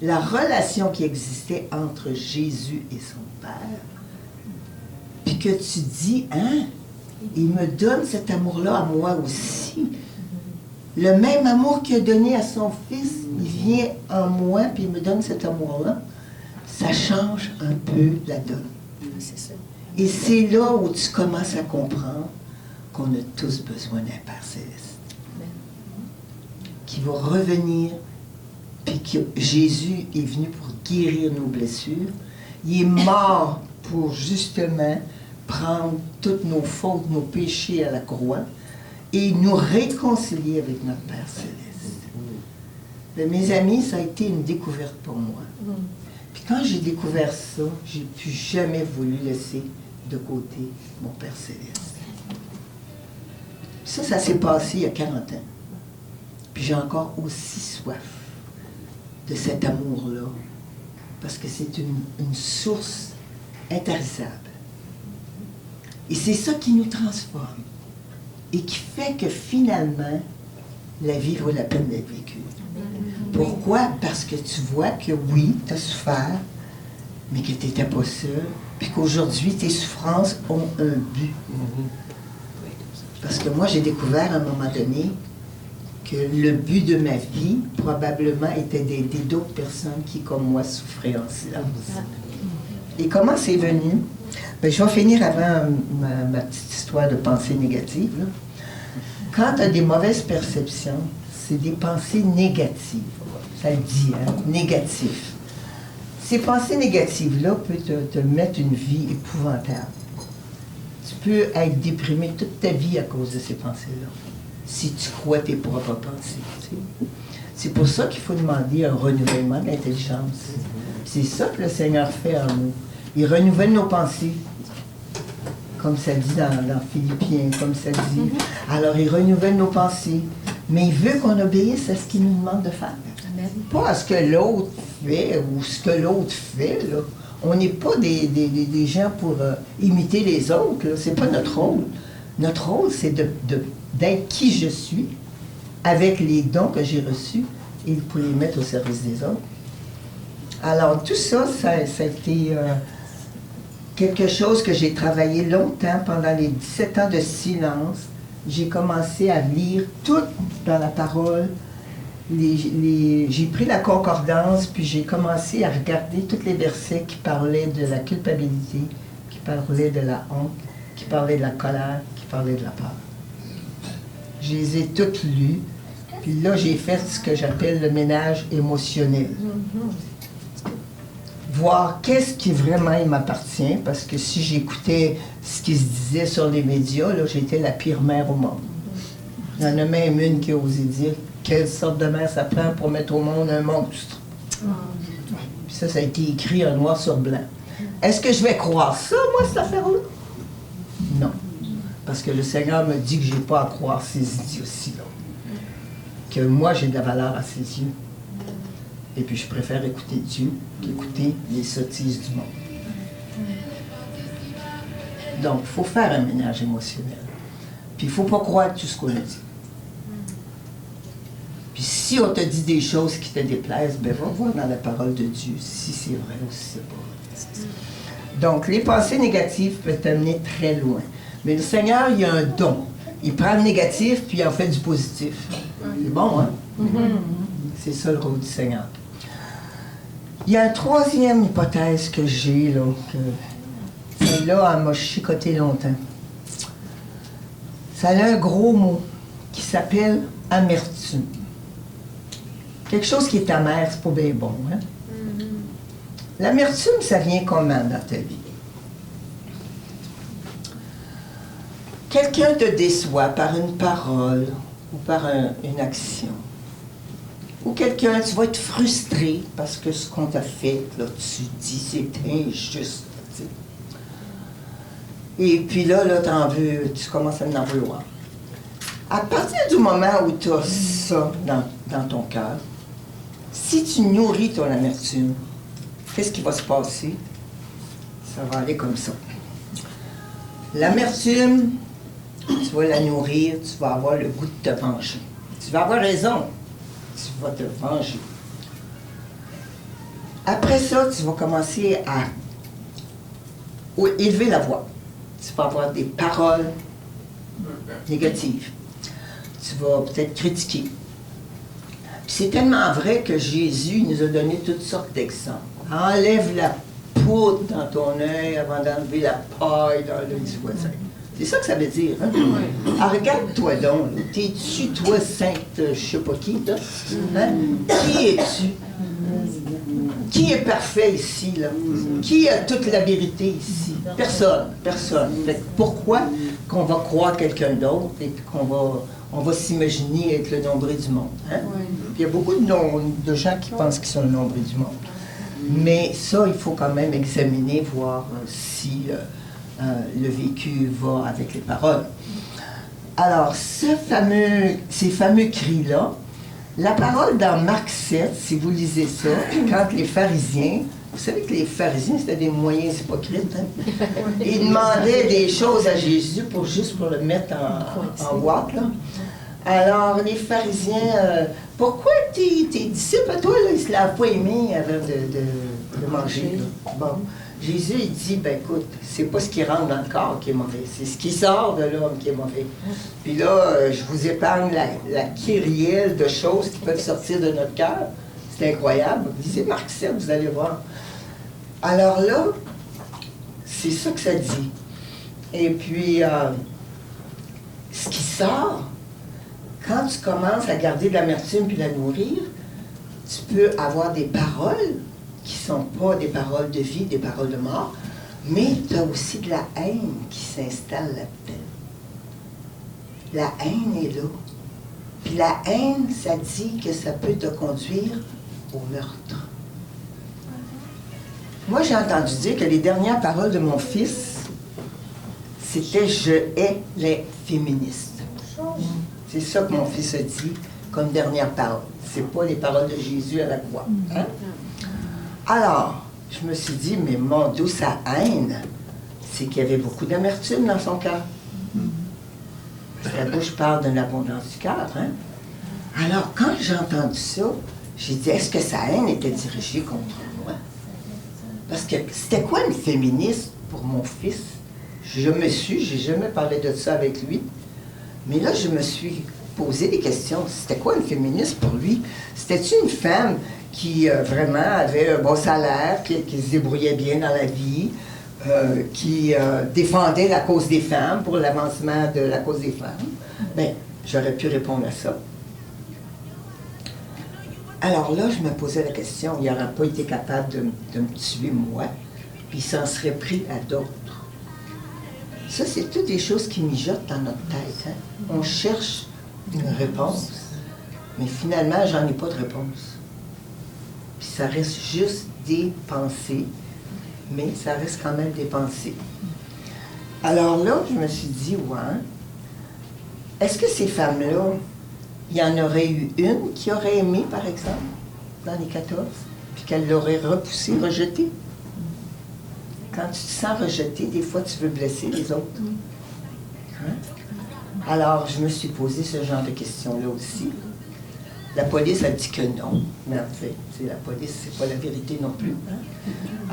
la relation qui existait entre Jésus et son Père, puis que tu dis, hein, il me donne cet amour-là à moi aussi. Le même amour qu'il a donné à son fils, il vient en moi, puis il me donne cet amour-là. Ça change un peu la donne. C'est ça. Et c'est là où tu commences à comprendre qu'on a tous besoin d'un Père céleste. Qui va revenir, puis que Jésus est venu pour guérir nos blessures. Il est mort pour justement prendre toutes nos fautes, nos péchés à la croix et nous réconcilier avec notre Père céleste. Mais mes amis, ça a été une découverte pour moi. Puis quand j'ai découvert ça, j'ai plus jamais voulu laisser de côté mon Père céleste. Ça s'est passé il y a 40 ans. Puis j'ai encore aussi soif de cet amour-là, parce que c'est une source intarissable. Et c'est ça qui nous transforme et qui fait que finalement, la vie vaut la peine d'être vécue. Pourquoi? Parce que tu vois que oui, tu as souffert, mais que tu n'étais pas seul, puis qu'aujourd'hui, tes souffrances ont un but. Parce que moi, j'ai découvert à un moment donné que le but de ma vie, probablement, était d'aider d'autres personnes qui, comme moi, souffraient en silence. Et comment c'est venu? Bien, je vais finir avant ma petite histoire de pensée négative. Là. Quand tu as des mauvaises perceptions, c'est des pensées négatives. Ça le dit, hein? Négatif. Ces pensées négatives-là peuvent te mettre une vie épouvantable. Tu peux être déprimé toute ta vie à cause de ces pensées-là, si tu crois tes propres pensées. Tu sais. C'est pour ça qu'il faut demander un renouvellement d'intelligence. C'est ça que le Seigneur fait en nous. Il renouvelle nos pensées, comme ça dit dans Philippiens, comme ça dit. Alors, il renouvelle nos pensées, mais il veut qu'on obéisse à ce qu'il nous demande de faire. Pas à ce que l'autre fait ou ce que l'autre fait, là. On n'est pas des gens pour imiter les autres. Ce n'est pas notre rôle. Notre rôle, c'est d'être qui je suis, avec les dons que j'ai reçus, et pour les mettre au service des autres. Alors, tout ça, ça a été quelque chose que j'ai travaillé longtemps pendant les 17 ans de silence. J'ai commencé à lire tout dans la parole. J'ai pris la concordance, puis j'ai commencé à regarder tous les versets qui parlaient de la culpabilité, qui parlaient de la honte, qui parlaient de la colère, qui parlaient de la peur. Je les ai toutes lues, puis là, j'ai fait ce que j'appelle le ménage émotionnel. Voir qu'est-ce qui vraiment m'appartient, parce que si j'écoutais ce qui se disait sur les médias, là, j'étais la pire mère au monde. Il y en a même une qui a osé dire quelle sorte de mère ça prend pour mettre au monde un monstre. Puis ça a été écrit en noir sur blanc. Est-ce que je vais croire ça, moi, cette affaire-là? Non. Parce que le Seigneur me dit que je n'ai pas à croire ces idioties-là. Que moi, j'ai de la valeur à ses yeux. Et puis, je préfère écouter Dieu qu'écouter les sottises du monde. Donc, il faut faire un ménage émotionnel. Puis, il ne faut pas croire tout ce qu'on a dit. Puis, si on te dit des choses qui te déplaisent, ben va voir dans la parole de Dieu si c'est vrai ou si c'est pas vrai. Donc, les pensées négatives peuvent t'amener très loin. Mais le Seigneur, il a un don. Il prend le négatif, puis il en fait du positif. C'est bon, hein? C'est ça le rôle du Seigneur. Il y a une troisième hypothèse que j'ai, là, que celle-là, elle m'a chicoté longtemps. Ça a un gros mot qui s'appelle amertume. Quelque chose qui est amer, c'est pas bien bon, hein? L'amertume, ça vient comment dans ta vie? Quelqu'un te déçoit par une parole ou par une action. Ou quelqu'un, tu vas être frustré parce que ce qu'on t'a fait, là, tu dis c'est injuste. Tu sais. Et puis là, t'en veux, tu commences à en vouloir. À partir du moment où tu as ça dans ton cœur, si tu nourris ton amertume, qu'est-ce qui va se passer? Ça va aller comme ça. L'amertume, tu vas la nourrir, tu vas avoir le goût de te venger. Tu vas avoir raison. Tu vas te venger. Après ça, tu vas commencer à élever la voix. Tu vas avoir des paroles négatives. Tu vas peut-être critiquer. Puis c'est tellement vrai que Jésus nous a donné toutes sortes d'exemples. Enlève la poudre dans ton œil avant d'enlever la paille dans l'œil du voisin. C'est ça que ça veut dire, hein? Ah, regarde-toi donc. T'es-tu, toi, sainte, je sais pas qui, là? Hein? Qui es-tu? Qui est parfait ici, là? Qui a toute la vérité ici? Personne, personne. Fait que pourquoi qu'on va croire quelqu'un d'autre et qu'on va s'imaginer être le nombril du monde? Hein? Il y a beaucoup de gens qui pensent qu'ils sont le nombril du monde. Mais ça, il faut quand même examiner, voir si le vécu va avec les paroles. Alors, ces fameux cris-là, la parole dans Marc 7, si vous lisez ça, quand les pharisiens, vous savez que les pharisiens, c'était des moyens hypocrites, hein? Ils demandaient des choses à Jésus juste pour le mettre en boîte, là. Alors, les pharisiens, pourquoi tes disciples, toi, là, ils se lavent pas les mains avant de manger? Là? Bon, Jésus, il dit, ben écoute, c'est pas ce qui rentre dans le corps qui est mauvais, c'est ce qui sort de l'homme qui est mauvais. Puis là, je vous épargne la kyrielle de choses qui peuvent sortir de notre cœur. C'est incroyable. Lisez Marc 7, vous allez voir. Alors là, c'est ça que ça dit. Et puis, ce qui sort, quand tu commences à garder de l'amertume puis la nourrir, tu peux avoir des paroles qui ne sont pas des paroles de vie, des paroles de mort, mais tu as aussi de la haine qui s'installe là-dedans. La haine est là. Puis la haine, ça dit que ça peut te conduire au meurtre. Moi, j'ai entendu dire que les dernières paroles de mon fils, c'était « Je hais les féministes ». C'est ça que mon fils a dit comme dernière parole. C'est pas les paroles de Jésus à la croix. Hein? Alors, je me suis dit, mais mon Dieu, sa haine, c'est qu'il y avait beaucoup d'amertume dans son cœur. Parce que la bouche parle de l'abondance du cœur. Hein? Alors, quand j'ai entendu ça, j'ai dit, est-ce que sa haine était dirigée contre moi? Parce que c'était quoi une féministe pour mon fils? j'ai jamais parlé de ça avec lui. Mais là, je me suis posé des questions. C'était quoi une féministe pour lui? C'était-tu une femme qui vraiment avait un bon salaire, qui se débrouillait bien dans la vie, qui défendait la cause des femmes pour l'avancement de la cause des femmes? Bien, j'aurais pu répondre à ça. Alors là, je me posais la question, il n'aurait pas été capable de me tuer, moi, puis il s'en serait pris à d'autres. Ça, c'est toutes des choses qui mijotent dans notre tête. Hein? On cherche une réponse, mais finalement, j'en ai pas de réponse. Puis ça reste juste des pensées, mais ça reste quand même des pensées. Alors là, je me suis dit, ouais, est-ce que ces femmes-là, il y en aurait eu une qui aurait aimé, par exemple, dans les 14, puis qu'elle l'aurait repoussé, rejeté? Quand tu te sens rejeté, des fois, tu veux blesser les autres. Hein? Alors, je me suis posé ce genre de questions-là aussi. La police a dit que non. Mais en fait, la police, c'est pas la vérité non plus. Hein?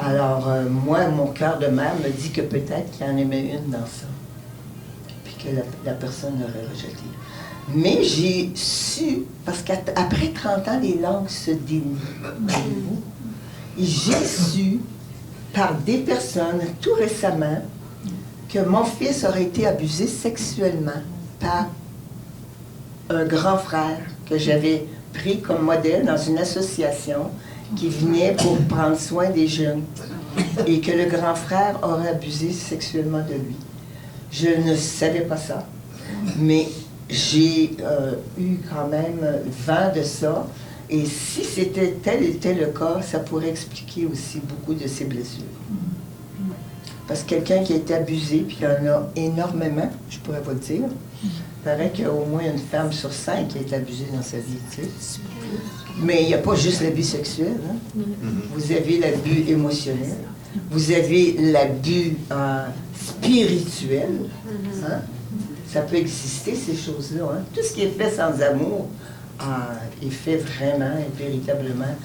Alors, moi, mon cœur de mère me dit que peut-être qu'il y en aimait une dans ça. Puis que la personne l'aurait rejeté. Mais j'ai su, parce qu'après 30 ans, les langues se délient. Et j'ai su, par des personnes, tout récemment, que mon fils aurait été abusé sexuellement par un grand frère que j'avais pris comme modèle dans une association qui venait pour prendre soin des jeunes et que le grand frère aurait abusé sexuellement de lui. Je ne savais pas ça, mais j'ai eu quand même vent de ça. Et si c'était tel était le cas, ça pourrait expliquer aussi beaucoup de ses blessures. Parce que quelqu'un qui a été abusé, puis il y en a énormément, je pourrais pas le dire, il paraît qu'il y a au moins une femme sur 5 qui a été abusée dans sa vie, tu sais. Mais il n'y a pas juste l'abus sexuel. Hein? Vous avez l'abus émotionnel, vous avez l'abus spirituel. Hein? Ça peut exister, ces choses-là. Hein? Tout ce qui est fait sans amour est fait vraiment et véritablement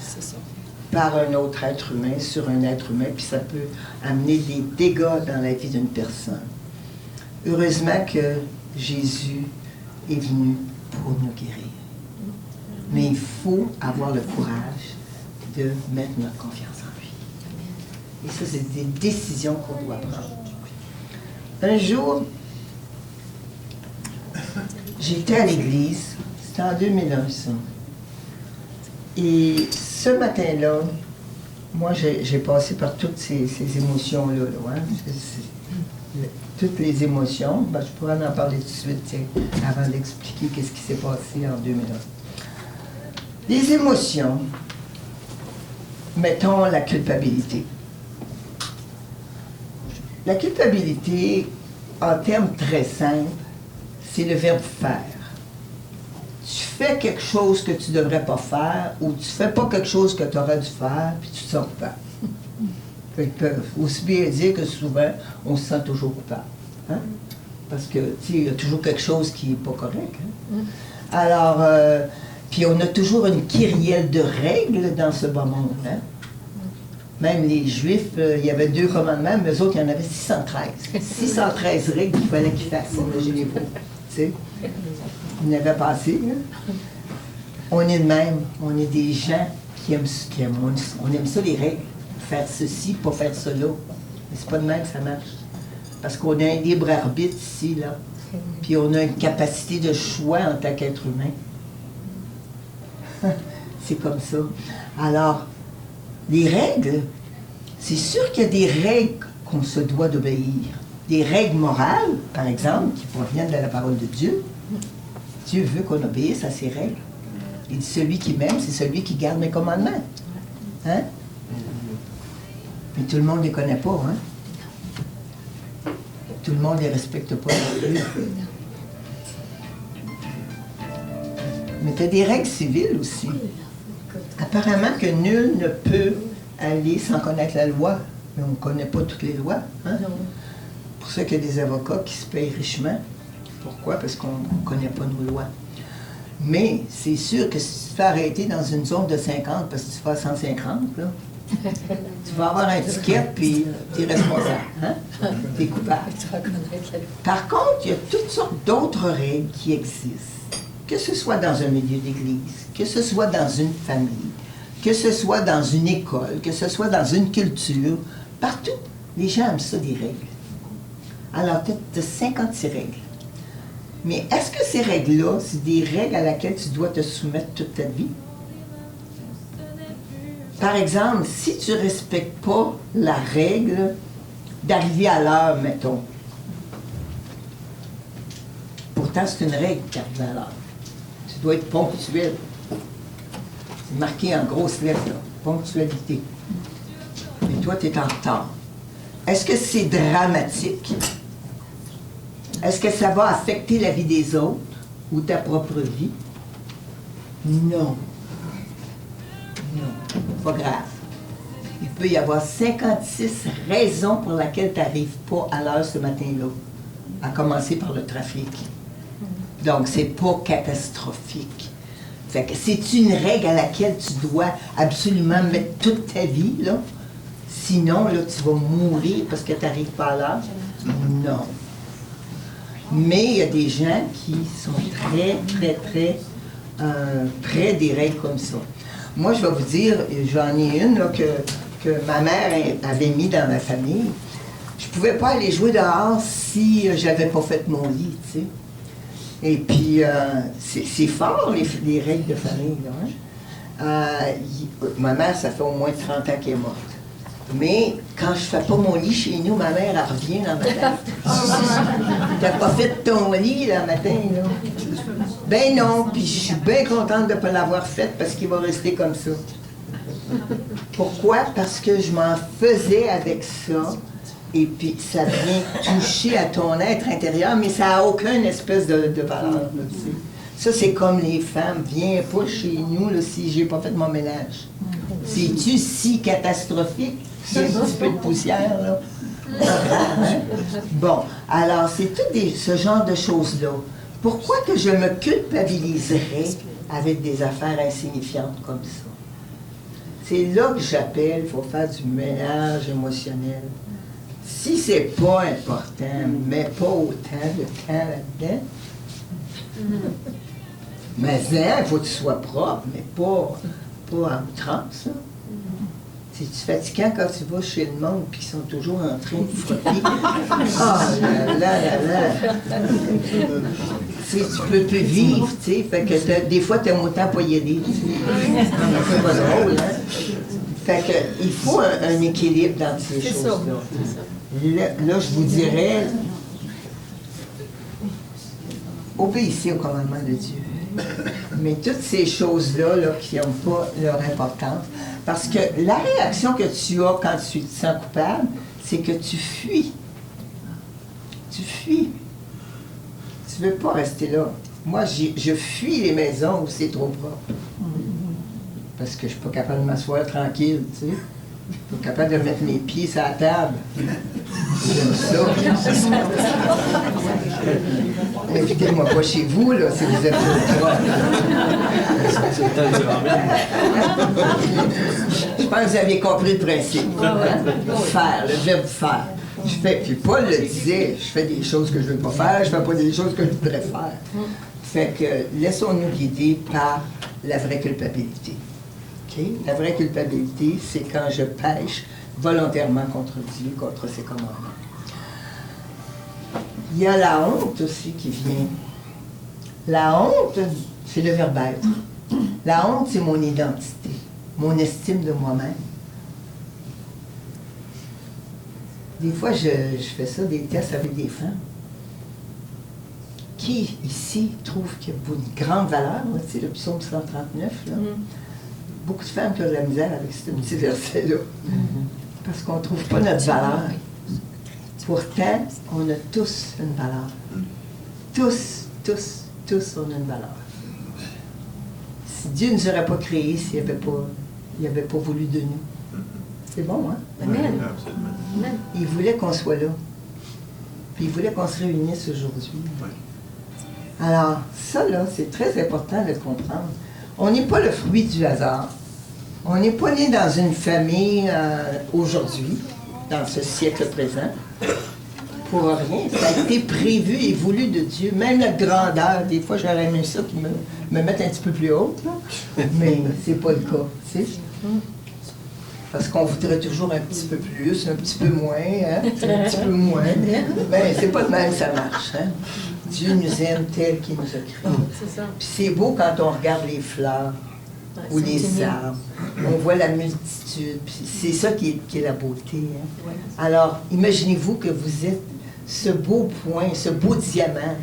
par un autre être humain, sur un être humain, puis ça peut amener des dégâts dans la vie d'une personne. Heureusement que Jésus est venu pour nous guérir. Mais il faut avoir le courage de mettre notre confiance en lui. Et ça, c'est des décisions qu'on doit prendre. Un jour, j'étais à l'église, c'était en 2001, ça. Et ce matin-là, moi, j'ai passé par toutes ces émotions-là. Hein? Toutes les émotions. Ben, je pourrais en parler tout de suite, tiens, avant d'expliquer qu'est-ce qui s'est passé en 2001. Les émotions, mettons la culpabilité. La culpabilité, en termes très simples, c'est le verbe faire. Tu fais quelque chose que tu ne devrais pas faire, ou tu fais pas quelque chose que tu aurais dû faire, puis tu te sens coupable. Ils peuvent aussi bien dire que souvent, on se sent toujours coupable. Hein? Parce que, tu sais, il y a toujours quelque chose qui n'est pas correct. Hein? Alors, puis on a toujours une kyrielle de règles dans ce bas monde. Hein? Même les Juifs, il y avait 2 commandements, mais eux autres, il y en avait 613. 613 règles qu'il fallait qu'ils fassent, imaginez-vous. Tu sais, ils n'avaient pas assez. Là. On est de même. On est des gens qui aiment on aime ça, les règles. Faire ceci, pas faire cela. Mais c'est pas de même que ça marche. Parce qu'on a un libre arbitre ici, là. Puis on a une capacité de choix en tant qu'être humain. C'est comme ça. Alors, les règles, c'est sûr qu'il y a des règles qu'on se doit d'obéir. Des règles morales, par exemple, qui proviennent de la parole de Dieu. Dieu veut qu'on obéisse à ces règles. Il dit, celui qui m'aime, c'est celui qui garde mes commandements. Hein? Mais tout le monde ne les connaît pas, hein? Tout le monde ne les respecte pas non plus. Mais tu as des règles civiles aussi. Apparemment que nul ne peut aller sans connaître la loi. Mais on ne connaît pas toutes les lois. Hein? Pour ça qu'il y a des avocats qui se payent richement. Pourquoi? Parce qu'on ne connaît pas nos lois. Mais c'est sûr que si tu te fais arrêter dans une zone de 50 parce que tu vas à 150, là, tu vas avoir un ticket puis tu es responsable. Hein? Tu es coupable. Par contre, il y a toutes sortes d'autres règles qui existent. Que ce soit dans un milieu d'église, que ce soit dans une famille, que ce soit dans une école, que ce soit dans une culture, partout, les gens aiment ça, des règles. Alors, tu as 56 règles. Mais est-ce que ces règles-là, c'est des règles à laquelle tu dois te soumettre toute ta vie? Par exemple, si tu ne respectes pas la règle d'arriver à l'heure, mettons. Pourtant, c'est une règle d'arriver à l'heure. Tu dois être ponctuel. C'est marqué en grosses lettres, là. Ponctualité. Mais toi, tu es en retard. Est-ce que c'est dramatique? Est-ce que ça va affecter la vie des autres ou ta propre vie? Non. Non, pas grave. Il peut y avoir 56 raisons pour lesquelles tu n'arrives pas à l'heure ce matin-là, à commencer par le trafic. Donc, c'est pas catastrophique. Fait que c'est une règle à laquelle tu dois absolument mettre toute ta vie, là. Sinon, là, tu vas mourir parce que tu n'arrives pas à l'heure. Non. Mais il y a des gens qui sont très, très, très près des règles comme ça. Moi, je vais vous dire, j'en ai une là, que ma mère avait mis dans ma famille. Je ne pouvais pas aller jouer dehors si j'avais pas fait mon lit, tu sais. Et puis, c'est fort, les règles de famille, là, hein? Ma mère, ça fait au moins 30 ans qu'elle est morte. Mais quand je fais pas mon lit chez nous, ma mère, elle revient dans ma tête. T'as pas fait ton lit, le matin, là? Ben non, puis je suis bien contente de ne pas l'avoir fait parce qu'il va rester comme ça. Pourquoi? Parce que je m'en faisais avec ça, et puis ça vient toucher à ton être intérieur, mais ça n'a aucune espèce de valeur, là, tu sais. Ça, c'est comme les femmes. Viens pas chez nous là, si j'ai pas fait mon ménage. C'est-tu si catastrophique? Il y a un petit peu de poussière, là. Hein? Bon, alors, c'est tout ce genre de choses-là. Pourquoi que je me culpabiliserais avec des affaires insignifiantes comme ça? C'est là que j'appelle, il faut faire du ménage émotionnel. Si c'est pas important, mets pas autant de temps là-dedans. Mais il faut que tu sois propre, mais pas à outrance. C'est-tu fatigant quand tu vas chez le monde et qu'ils sont toujours en train de frotter? Ah là là là là! Tu peux plus vivre, tu sais. Fait que des fois, tu aimes autant pas y aller. C'est pas drôle, hein? Fait que il faut un équilibre dans ces choses-là. Là, je vous dirais, obéissez au commandement de Dieu. Mais toutes ces choses-là là, qui n'ont pas leur importance, parce que la réaction que tu as quand tu te sens coupable, c'est que tu fuis. Tu fuis. Tu ne veux pas rester là. Moi, je fuis les maisons où c'est trop propre. Parce que je ne suis pas capable de m'asseoir tranquille, tu sais. Je suis capable de mettre mes pieds sur la table. J'aime ça. Invitez-moi pas chez vous, là, si vous êtes là. Je pense que vous avez compris le principe. Hein? Faire, le verbe faire. Je fais, puis Paul le disait, je fais des choses que je ne veux pas faire, je ne fais pas des choses que je voudrais faire. Fait que laissons-nous guider par la vraie culpabilité. Okay? La vraie culpabilité, c'est quand je pêche volontairement contre Dieu, contre ses commandements. Il y a la honte aussi qui vient. La honte, c'est le verbe être. La honte, c'est mon identité, mon estime de moi-même. Des fois, je fais ça, des tests avec des femmes. Qui, ici, trouve qu'il y a une grande valeur? Tu sais, le psaume 139, là. Beaucoup de femmes qui ont de la misère avec ce petit verset-là. Parce qu'on ne trouve pas notre valeur. Pourtant, on a tous une valeur. Tous, on a une valeur. Si Dieu ne nous aurait pas créés, s'il n'avait pas voulu de nous. C'est bon, hein? Amen. Absolument. Il voulait qu'on soit là. Puis il voulait qu'on se réunisse aujourd'hui. Oui. Alors, ça, là, c'est très important de le comprendre. On n'est pas le fruit du hasard. On n'est pas né dans une famille aujourd'hui, dans ce siècle présent, pour rien. Ça a été prévu et voulu de Dieu. Même notre grandeur, des fois, j'aurais aimé ça qu'ils me mettent un petit peu plus haute, là. Mais c'est pas le cas, tu sais. Parce qu'on voudrait toujours un petit peu plus, un petit peu moins, hein? Un petit peu moins. Ben, c'est pas de même que ça marche, hein? Dieu nous aime tel qu'il nous a créés. C'est ça. Puis c'est beau quand on regarde les fleurs ou les arbres. On voit la multitude. Puis c'est ça qui est la beauté. Hein? Alors, imaginez-vous que vous êtes ce beau point, ce beau diamant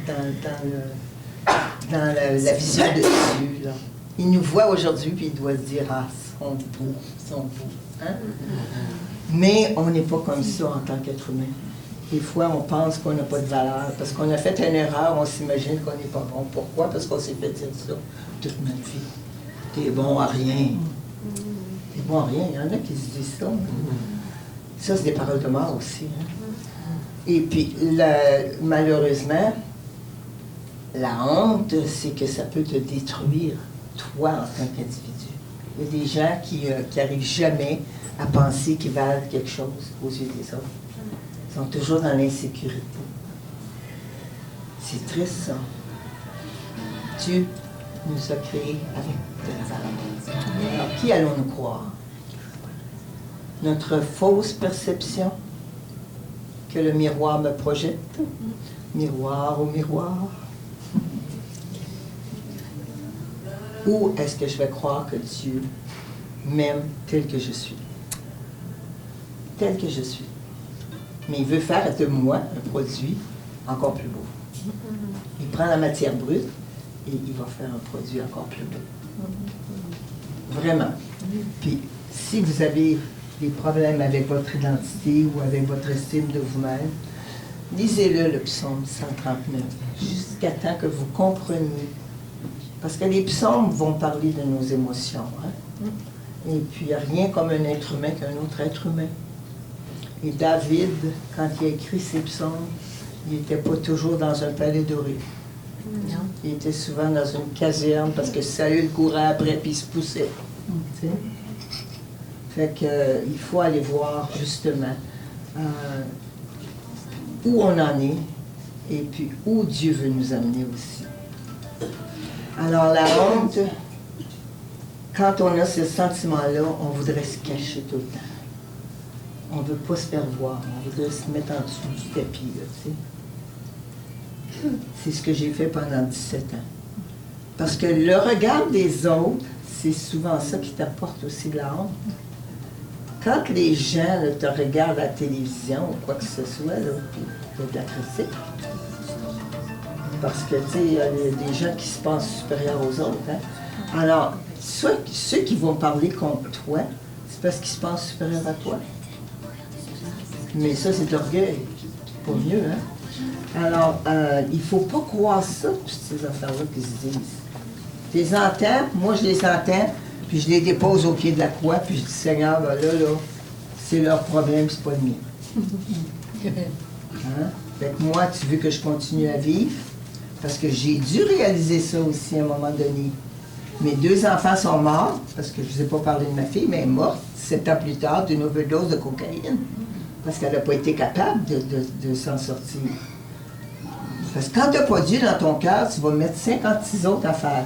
dans la vision de Dieu. Là. Il nous voit aujourd'hui, puis il doit se dire, ah, ils sont beaux. Hein? Mais on n'est pas comme ça en tant qu'être humain. Des fois, on pense qu'on n'a pas de valeur. Parce qu'on a fait une erreur, on s'imagine qu'on n'est pas bon. Pourquoi? Parce qu'on s'est fait dire ça toute notre vie. T'es bon à rien. T'es bon à rien. Il y en a qui se disent ça. Ça, c'est des paroles de mort aussi. Hein? Et puis, malheureusement, la honte, c'est que ça peut te détruire, toi, en tant qu'individu. Il y a des gens qui n'arrivent jamais à penser qu'ils valent quelque chose aux yeux des autres. Ils sont toujours dans l'insécurité. C'est triste, ça. Dieu nous a créés avec de la valeur. Alors, qui allons-nous croire? Notre fausse perception que le miroir me projette? Miroir au miroir. Ou est-ce que je vais croire que Dieu m'aime tel que je suis? Tel que je suis. Mais il veut faire de moi un produit encore plus beau. Il prend la matière brute et il va faire un produit encore plus beau. Vraiment. Puis, si vous avez des problèmes avec votre identité ou avec votre estime de vous-même, lisez-le, le psaume 139, jusqu'à temps que vous compreniez. Parce que les psaumes vont parler de nos émotions. Hein? Et puis, il n'y a rien comme un être humain qu'un autre être humain. Et David, quand il a écrit ses psaumes, il n'était pas toujours dans un palais doré. Non. Il était souvent dans une caserne parce que Saül courait après puis il se poussait. Tu sais? Fait que, il faut aller voir justement où on en est et puis où Dieu veut nous amener aussi. Alors la honte, quand on a ce sentiment-là, on voudrait se cacher tout le temps. On ne veut pas se faire voir, on voudrait se mettre en dessous du tapis, là, tu sais. C'est ce que j'ai fait pendant 17 ans. Parce que le regard des autres, c'est souvent ça qui t'apporte aussi de la honte. Quand les gens là, te regardent à la télévision ou quoi que ce soit, là, puis il y a de la critique. Parce que, tu sais, il y a des gens qui se pensent supérieurs aux autres. Hein? Alors, ceux qui vont parler contre toi, c'est parce qu'ils se pensent supérieurs à toi. Mais ça, c'est de l'orgueil. C'est pas mieux, hein? Alors, il ne faut pas croire ça, toutes ces affaires-là qui se disent. Je les entends, moi je les entends, puis je les dépose au pied de la croix, puis je dis, Seigneur, ben là, c'est leur problème, c'est pas le mien. Hein? Fait que moi, tu veux que je continue à vivre? Parce que j'ai dû réaliser ça aussi à un moment donné. Mes 2 enfants sont morts, parce que je ne vous ai pas parlé de ma fille, mais elle est morte 7 ans plus tard d'une overdose de cocaïne. Parce qu'elle n'a pas été capable de s'en sortir. Parce que quand tu n'as pas Dieu dans ton cœur, tu vas mettre 56 autres affaires.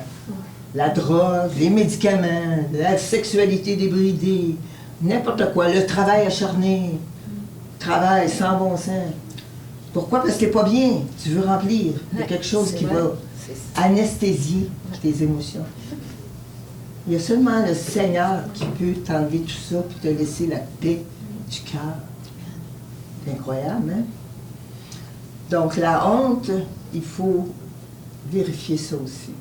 La drogue, les médicaments, la sexualité débridée, n'importe quoi, le travail acharné, travail sans bon sens. Pourquoi? Parce que t'es pas bien. Tu veux remplir. Il y a quelque chose qui va anesthésier tes émotions. Il y a seulement le Seigneur qui peut t'enlever tout ça et te laisser la paix du cœur. C'est incroyable, hein? Donc la honte, il faut vérifier ça aussi.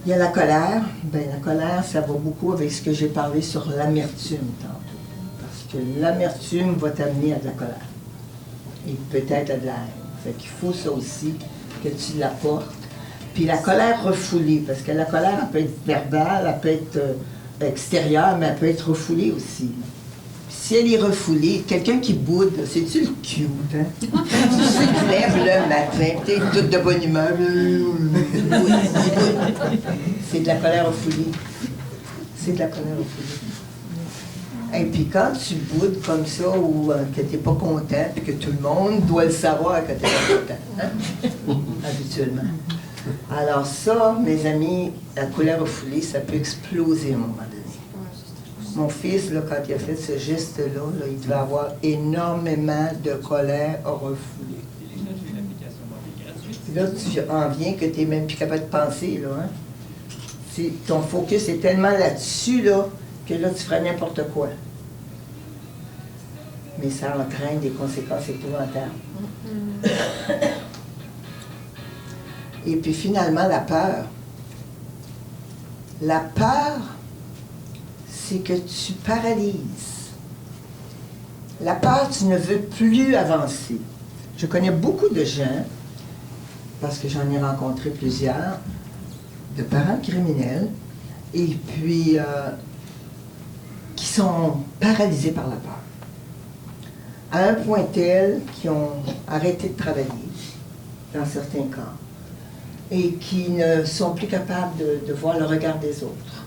Il y a la colère. Bien, la colère, ça va beaucoup avec ce que j'ai parlé sur l'amertume tantôt. Parce que l'amertume va t'amener à de la colère. Et peut-être à de la haine. Fait qu'il faut ça aussi, que tu l'apportes. Puis la colère refoulée, parce que la colère, elle peut être verbale, elle peut être extérieure, mais elle peut être refoulée aussi. Puis si elle est refoulée, quelqu'un qui boude, c'est-tu le cute, hein? Tu sais qui lève le matin, t'es toute de bonne humeur. C'est de la colère refoulée. C'est de la colère refoulée. Et puis quand tu boudes comme ça, ou que tu n'es pas content, puis que tout le monde doit le savoir que tu n'es pas content, hein? Habituellement. Alors ça, mes amis, la colère refoulée, ça peut exploser à un moment donné. Mon fils, là, quand il a fait ce geste-là, là, il devait avoir énormément de colère refoulée. Là, tu en viens que tu n'es même plus capable de penser, là, hein? Ton focus est tellement là-dessus, là, que là, tu ferais n'importe quoi. Mais ça entraîne des conséquences épouvantables. Et puis finalement, la peur. La peur, c'est que tu paralyses. La peur, tu ne veux plus avancer. Je connais beaucoup de gens, parce que j'en ai rencontré plusieurs, de parents criminels, et puis qui sont paralysés par la peur. À un point tel qu'ils ont arrêté de travailler, dans certains cas, et qui ne sont plus capables de voir le regard des autres.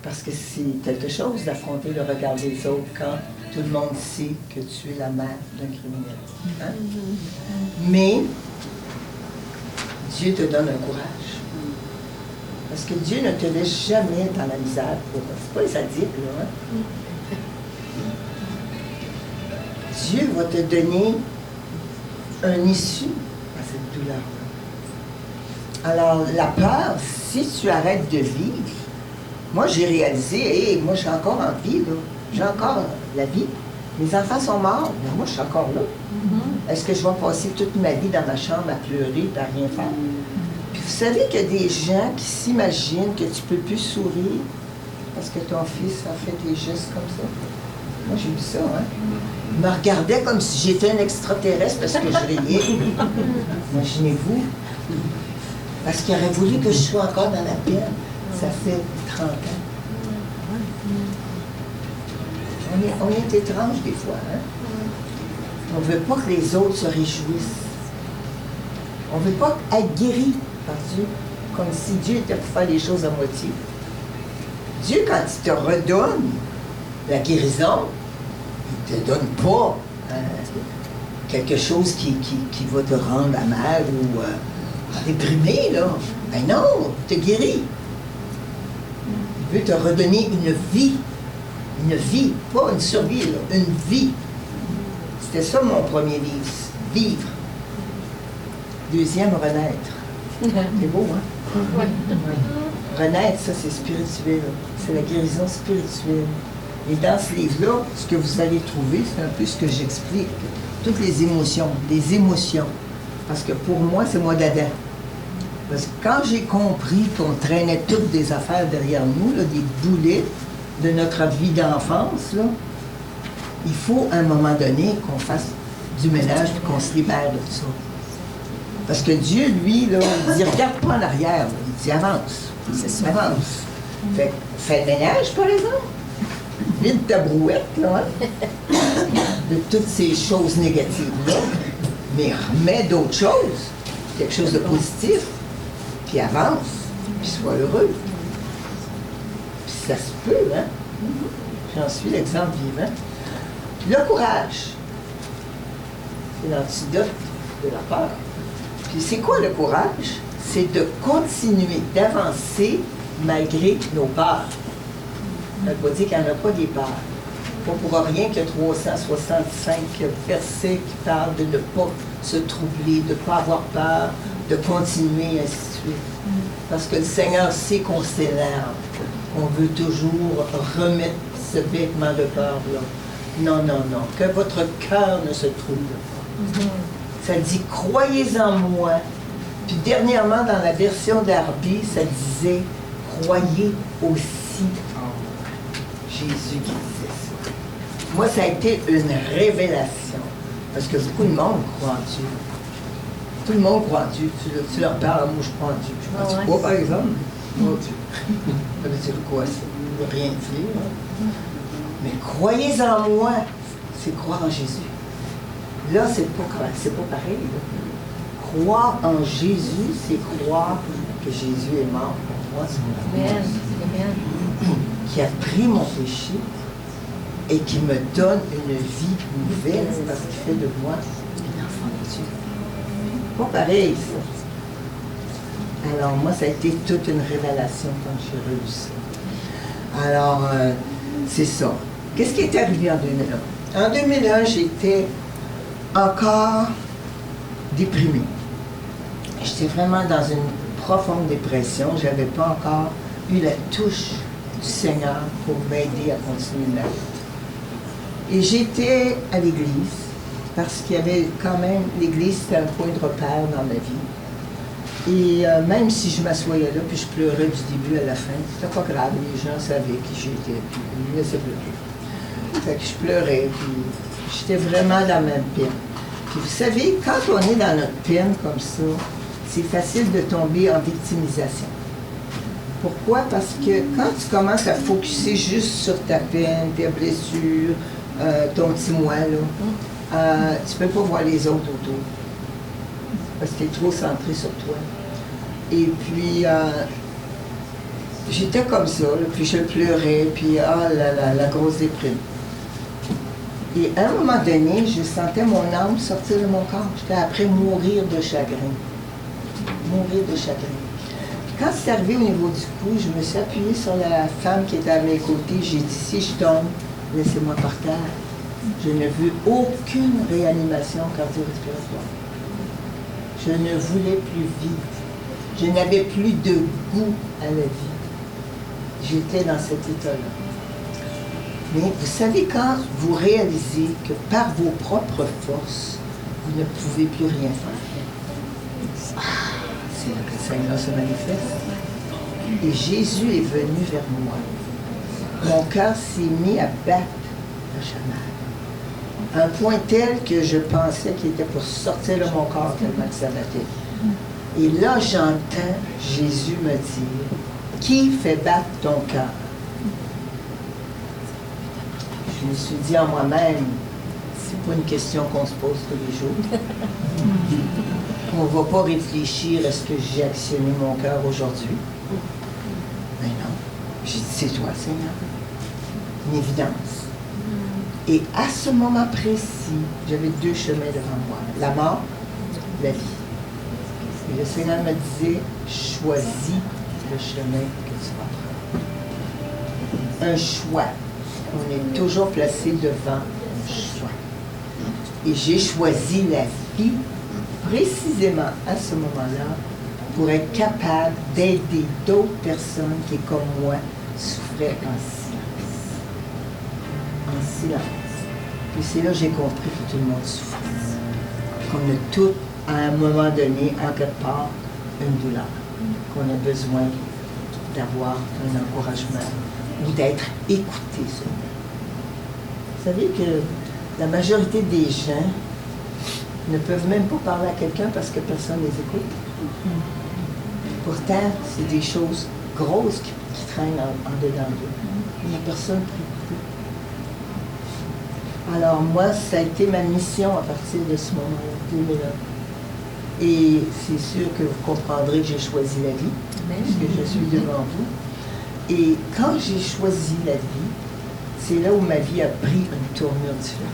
Parce que c'est quelque chose d'affronter le regard des autres quand tout le monde sait que tu es la mère d'un criminel. Hein? Mais Dieu te donne un courage. Parce que Dieu ne te laisse jamais dans la misère. C'est pas les sadiques, là. Hein? Dieu va te donner un issue à cette douleur-là. Alors, la peur, si tu arrêtes de vivre, moi, j'ai réalisé, moi, je suis encore en vie, là. J'ai encore la vie. Mes enfants sont morts, mais moi, je suis encore là. Est-ce que je vais passer toute ma vie dans ma chambre à pleurer et à rien faire? Puis vous savez qu'il y a des gens qui s'imaginent que tu ne peux plus sourire parce que ton fils a fait des gestes comme ça. Moi, j'ai vu ça, hein? Il me regardait comme si j'étais un extraterrestre parce que je riais. Imaginez-vous. Parce qu'il aurait voulu que je sois encore dans la peine. Ça fait 30 ans. On est étrange des fois, hein? On ne veut pas que les autres se réjouissent. On ne veut pas être guéri par Dieu, comme si Dieu était pour faire les choses à moitié. Dieu, quand il te redonne la guérison, il ne te donne pas quelque chose qui va te rendre amer ou déprimé, là. Ben non, il te guérit. Il veut te redonner une vie. Une vie, pas une survie, là, une vie. C'était ça mon premier livre, vivre. Deuxième, renaître. C'est beau, hein? Oui. Renaître, ça, c'est spirituel. C'est la guérison spirituelle. Et dans ce livre-là, ce que vous allez trouver, c'est un peu ce que j'explique. Toutes les émotions, des émotions. Parce que pour moi, c'est moi d'Adam. Parce que quand j'ai compris qu'on traînait toutes des affaires derrière nous, là, des boulets de notre vie d'enfance, là, il faut à un moment donné qu'on fasse du ménage et qu'on se libère de ça. Parce que Dieu, lui, là, il dit, regarde pas en arrière, là. Il dit, avance. C'est ça, avance. Fais le ménage, par exemple. vide ta brouette, là, hein, de toutes ces choses négatives-là, mais remets d'autres choses, quelque chose de positif, puis avance, puis sois heureux. Puis ça se peut, hein? J'en suis l'exemple vivant. Le courage, c'est l'antidote de la peur. Puis c'est quoi le courage? C'est de continuer d'avancer malgré nos peurs. Ça ne veut pas dire qu'il n'y en a pas des peurs. Pas pour rien qu'il y a 365 versets qui parlent de ne pas se troubler, de ne pas avoir peur, de continuer, ainsi de suite. Parce que le Seigneur sait qu'on s'énerve, qu'on veut toujours remettre ce vêtement de peur-là. Non, non, non. Que votre cœur ne se trouble pas. Ça dit, croyez en moi. Puis dernièrement, dans la version d'Arby, ça disait, croyez aussi en moi. Jésus qui disait ça. Moi, ça a été une révélation. Parce que beaucoup de monde croit en Dieu. Tout le monde croit en Dieu. Tu leur parles, moi je crois en Dieu. Je crois en quoi, par exemple? Mon Dieu. Ça veut dire quoi, ça? Ça veut rien dire. Hein? Mais croyez en moi, c'est croire en Jésus. Là, c'est pas pareil. Là. Croire en Jésus, c'est croire que Jésus est mort pour moi, Amen. qui a pris mon péché et qui me donne une vie nouvelle parce qu'il fait de moi un enfant de Dieu. Pas pareil, ça. Alors, moi, ça a été toute une révélation quand j'ai réussi. Alors, c'est ça. Qu'est-ce qui est arrivé en 2001? En 2001, j'étais encore déprimée. J'étais vraiment dans une profonde dépression. Je n'avais pas encore eu la touche du Seigneur pour m'aider à continuer ma vie. Et j'étais à l'église, parce qu'il y avait quand même, l'église c'était un point de repère dans ma vie. Et même si je m'assoyais là, puis je pleurais du début à la fin, c'était pas grave, les gens savaient qui j'étais, puis ils me laissaient pleurer. Fait que je pleurais, puis j'étais vraiment dans ma peine. Puis vous savez, quand on est dans notre peine comme ça, c'est facile de tomber en victimisation. Pourquoi? Parce que quand tu commences à focusser juste sur ta peine, tes blessures, ton petit moi, là, tu peux pas voir les autres autour. Parce que tu es trop centré sur toi. Et puis, j'étais comme ça, là, puis je pleurais, puis la grosse déprime. Et à un moment donné, je sentais mon âme sortir de mon corps. J'étais après mourir de chagrin. Mourir de chagrin. Puis quand c'est arrivé au niveau du cou, je me suis appuyée sur la femme qui était à mes côtés. J'ai dit, si je tombe, laissez-moi par terre. Je ne veux aucune réanimation cardio-respiratoire. Je ne voulais plus vivre. Je n'avais plus de goût à la vie. J'étais dans cet état-là. Mais vous savez, quand vous réalisez que par vos propres forces, vous ne pouvez plus rien faire, c'est là que le Seigneur se manifeste. Et Jésus est venu vers moi. Mon cœur s'est mis à battre à jamais. À un point tel que je pensais qu'il était pour sortir de mon corps tellement que ça battait. Et là, j'entends Jésus me dire, qui fait battre ton cœur? Je me suis dit en moi-même, c'est pas une question qu'on se pose tous les jours. On ne va pas réfléchir à ce que j'ai actionné mon cœur aujourd'hui. Mais non, j'ai dit, c'est toi, Seigneur. Une évidence. Et à ce moment précis, j'avais deux chemins devant moi. La mort, la vie. Et le Seigneur me disait, choisis le chemin que tu vas prendre. Un choix. On est toujours placé devant un choix. Et j'ai choisi la vie précisément à ce moment-là pour être capable d'aider d'autres personnes qui, comme moi, souffraient en silence. En silence. Puis c'est là que j'ai compris que tout le monde souffre. Qu'on a tout, à un moment donné, en quelque part, une douleur. Qu'on a besoin d'avoir un encouragement ou d'être écouté seulement. Vous savez que la majorité des gens ne peuvent même pas parler à quelqu'un parce que personne ne les écoute. Pourtant, c'est des choses grosses qui traînent en dedans d'eux. Il n'y a personne pour écouter. Alors moi, ça a été ma mission à partir de ce moment-là, 2001. Et c'est sûr que vous comprendrez que j'ai choisi la vie, puisque je suis devant vous. Et quand j'ai choisi la vie, c'est là où ma vie a pris une tournure différente.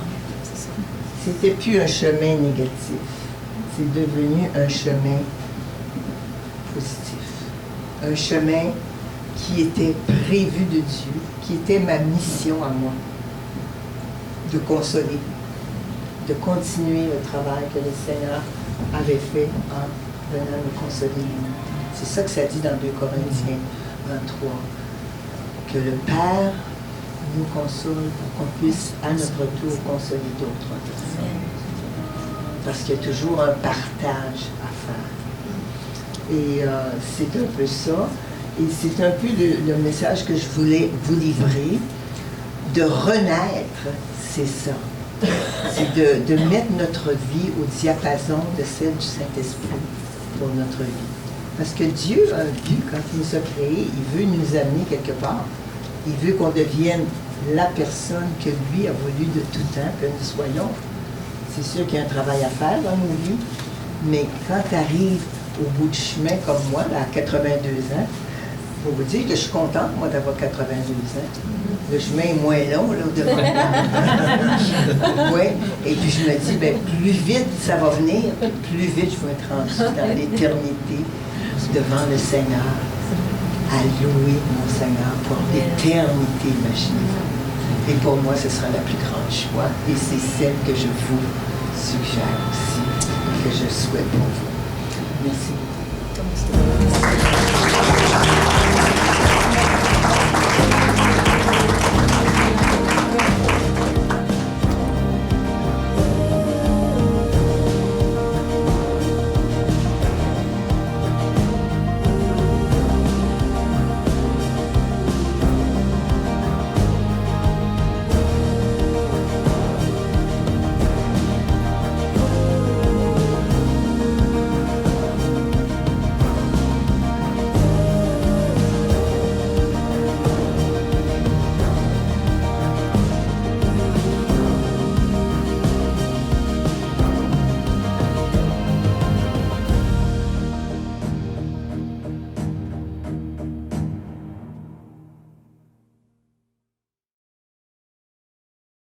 C'était plus un chemin négatif, c'est devenu un chemin positif. Un chemin qui était prévu de Dieu, qui était ma mission à moi, de consoler, de continuer le travail que le Seigneur avait fait en venant nous consoler. C'est ça que ça dit dans 2 Corinthiens 23, que le Père nous console pour qu'on puisse à notre tour consoler d'autres personnes. Parce qu'il y a toujours un partage à faire. Et c'est un peu ça. Et c'est un peu le message que je voulais vous livrer. De renaître, c'est ça. C'est de mettre notre vie au diapason de celle du Saint-Esprit pour notre vie. Parce que Dieu a un but quand il nous a créés, il veut nous amener quelque part. Il veut qu'on devienne la personne que lui a voulu de tout temps que nous soyons. C'est sûr qu'il y a un travail à faire dans nos vies, mais quand tu arrives au bout du chemin comme moi, là, à 82 ans, il faut vous dire que je suis contente, moi, d'avoir 82 ans. Le chemin est moins long, là, devant. Oui, et puis je me dis, bien, plus vite ça va venir, plus vite je vais être rendue dans l'éternité, devant le Seigneur, à louer mon Seigneur pour l'éternité, imaginez-vous. Et pour moi, ce sera la plus grande joie, et c'est celle que je vous suggère aussi, que je souhaite pour vous. Merci.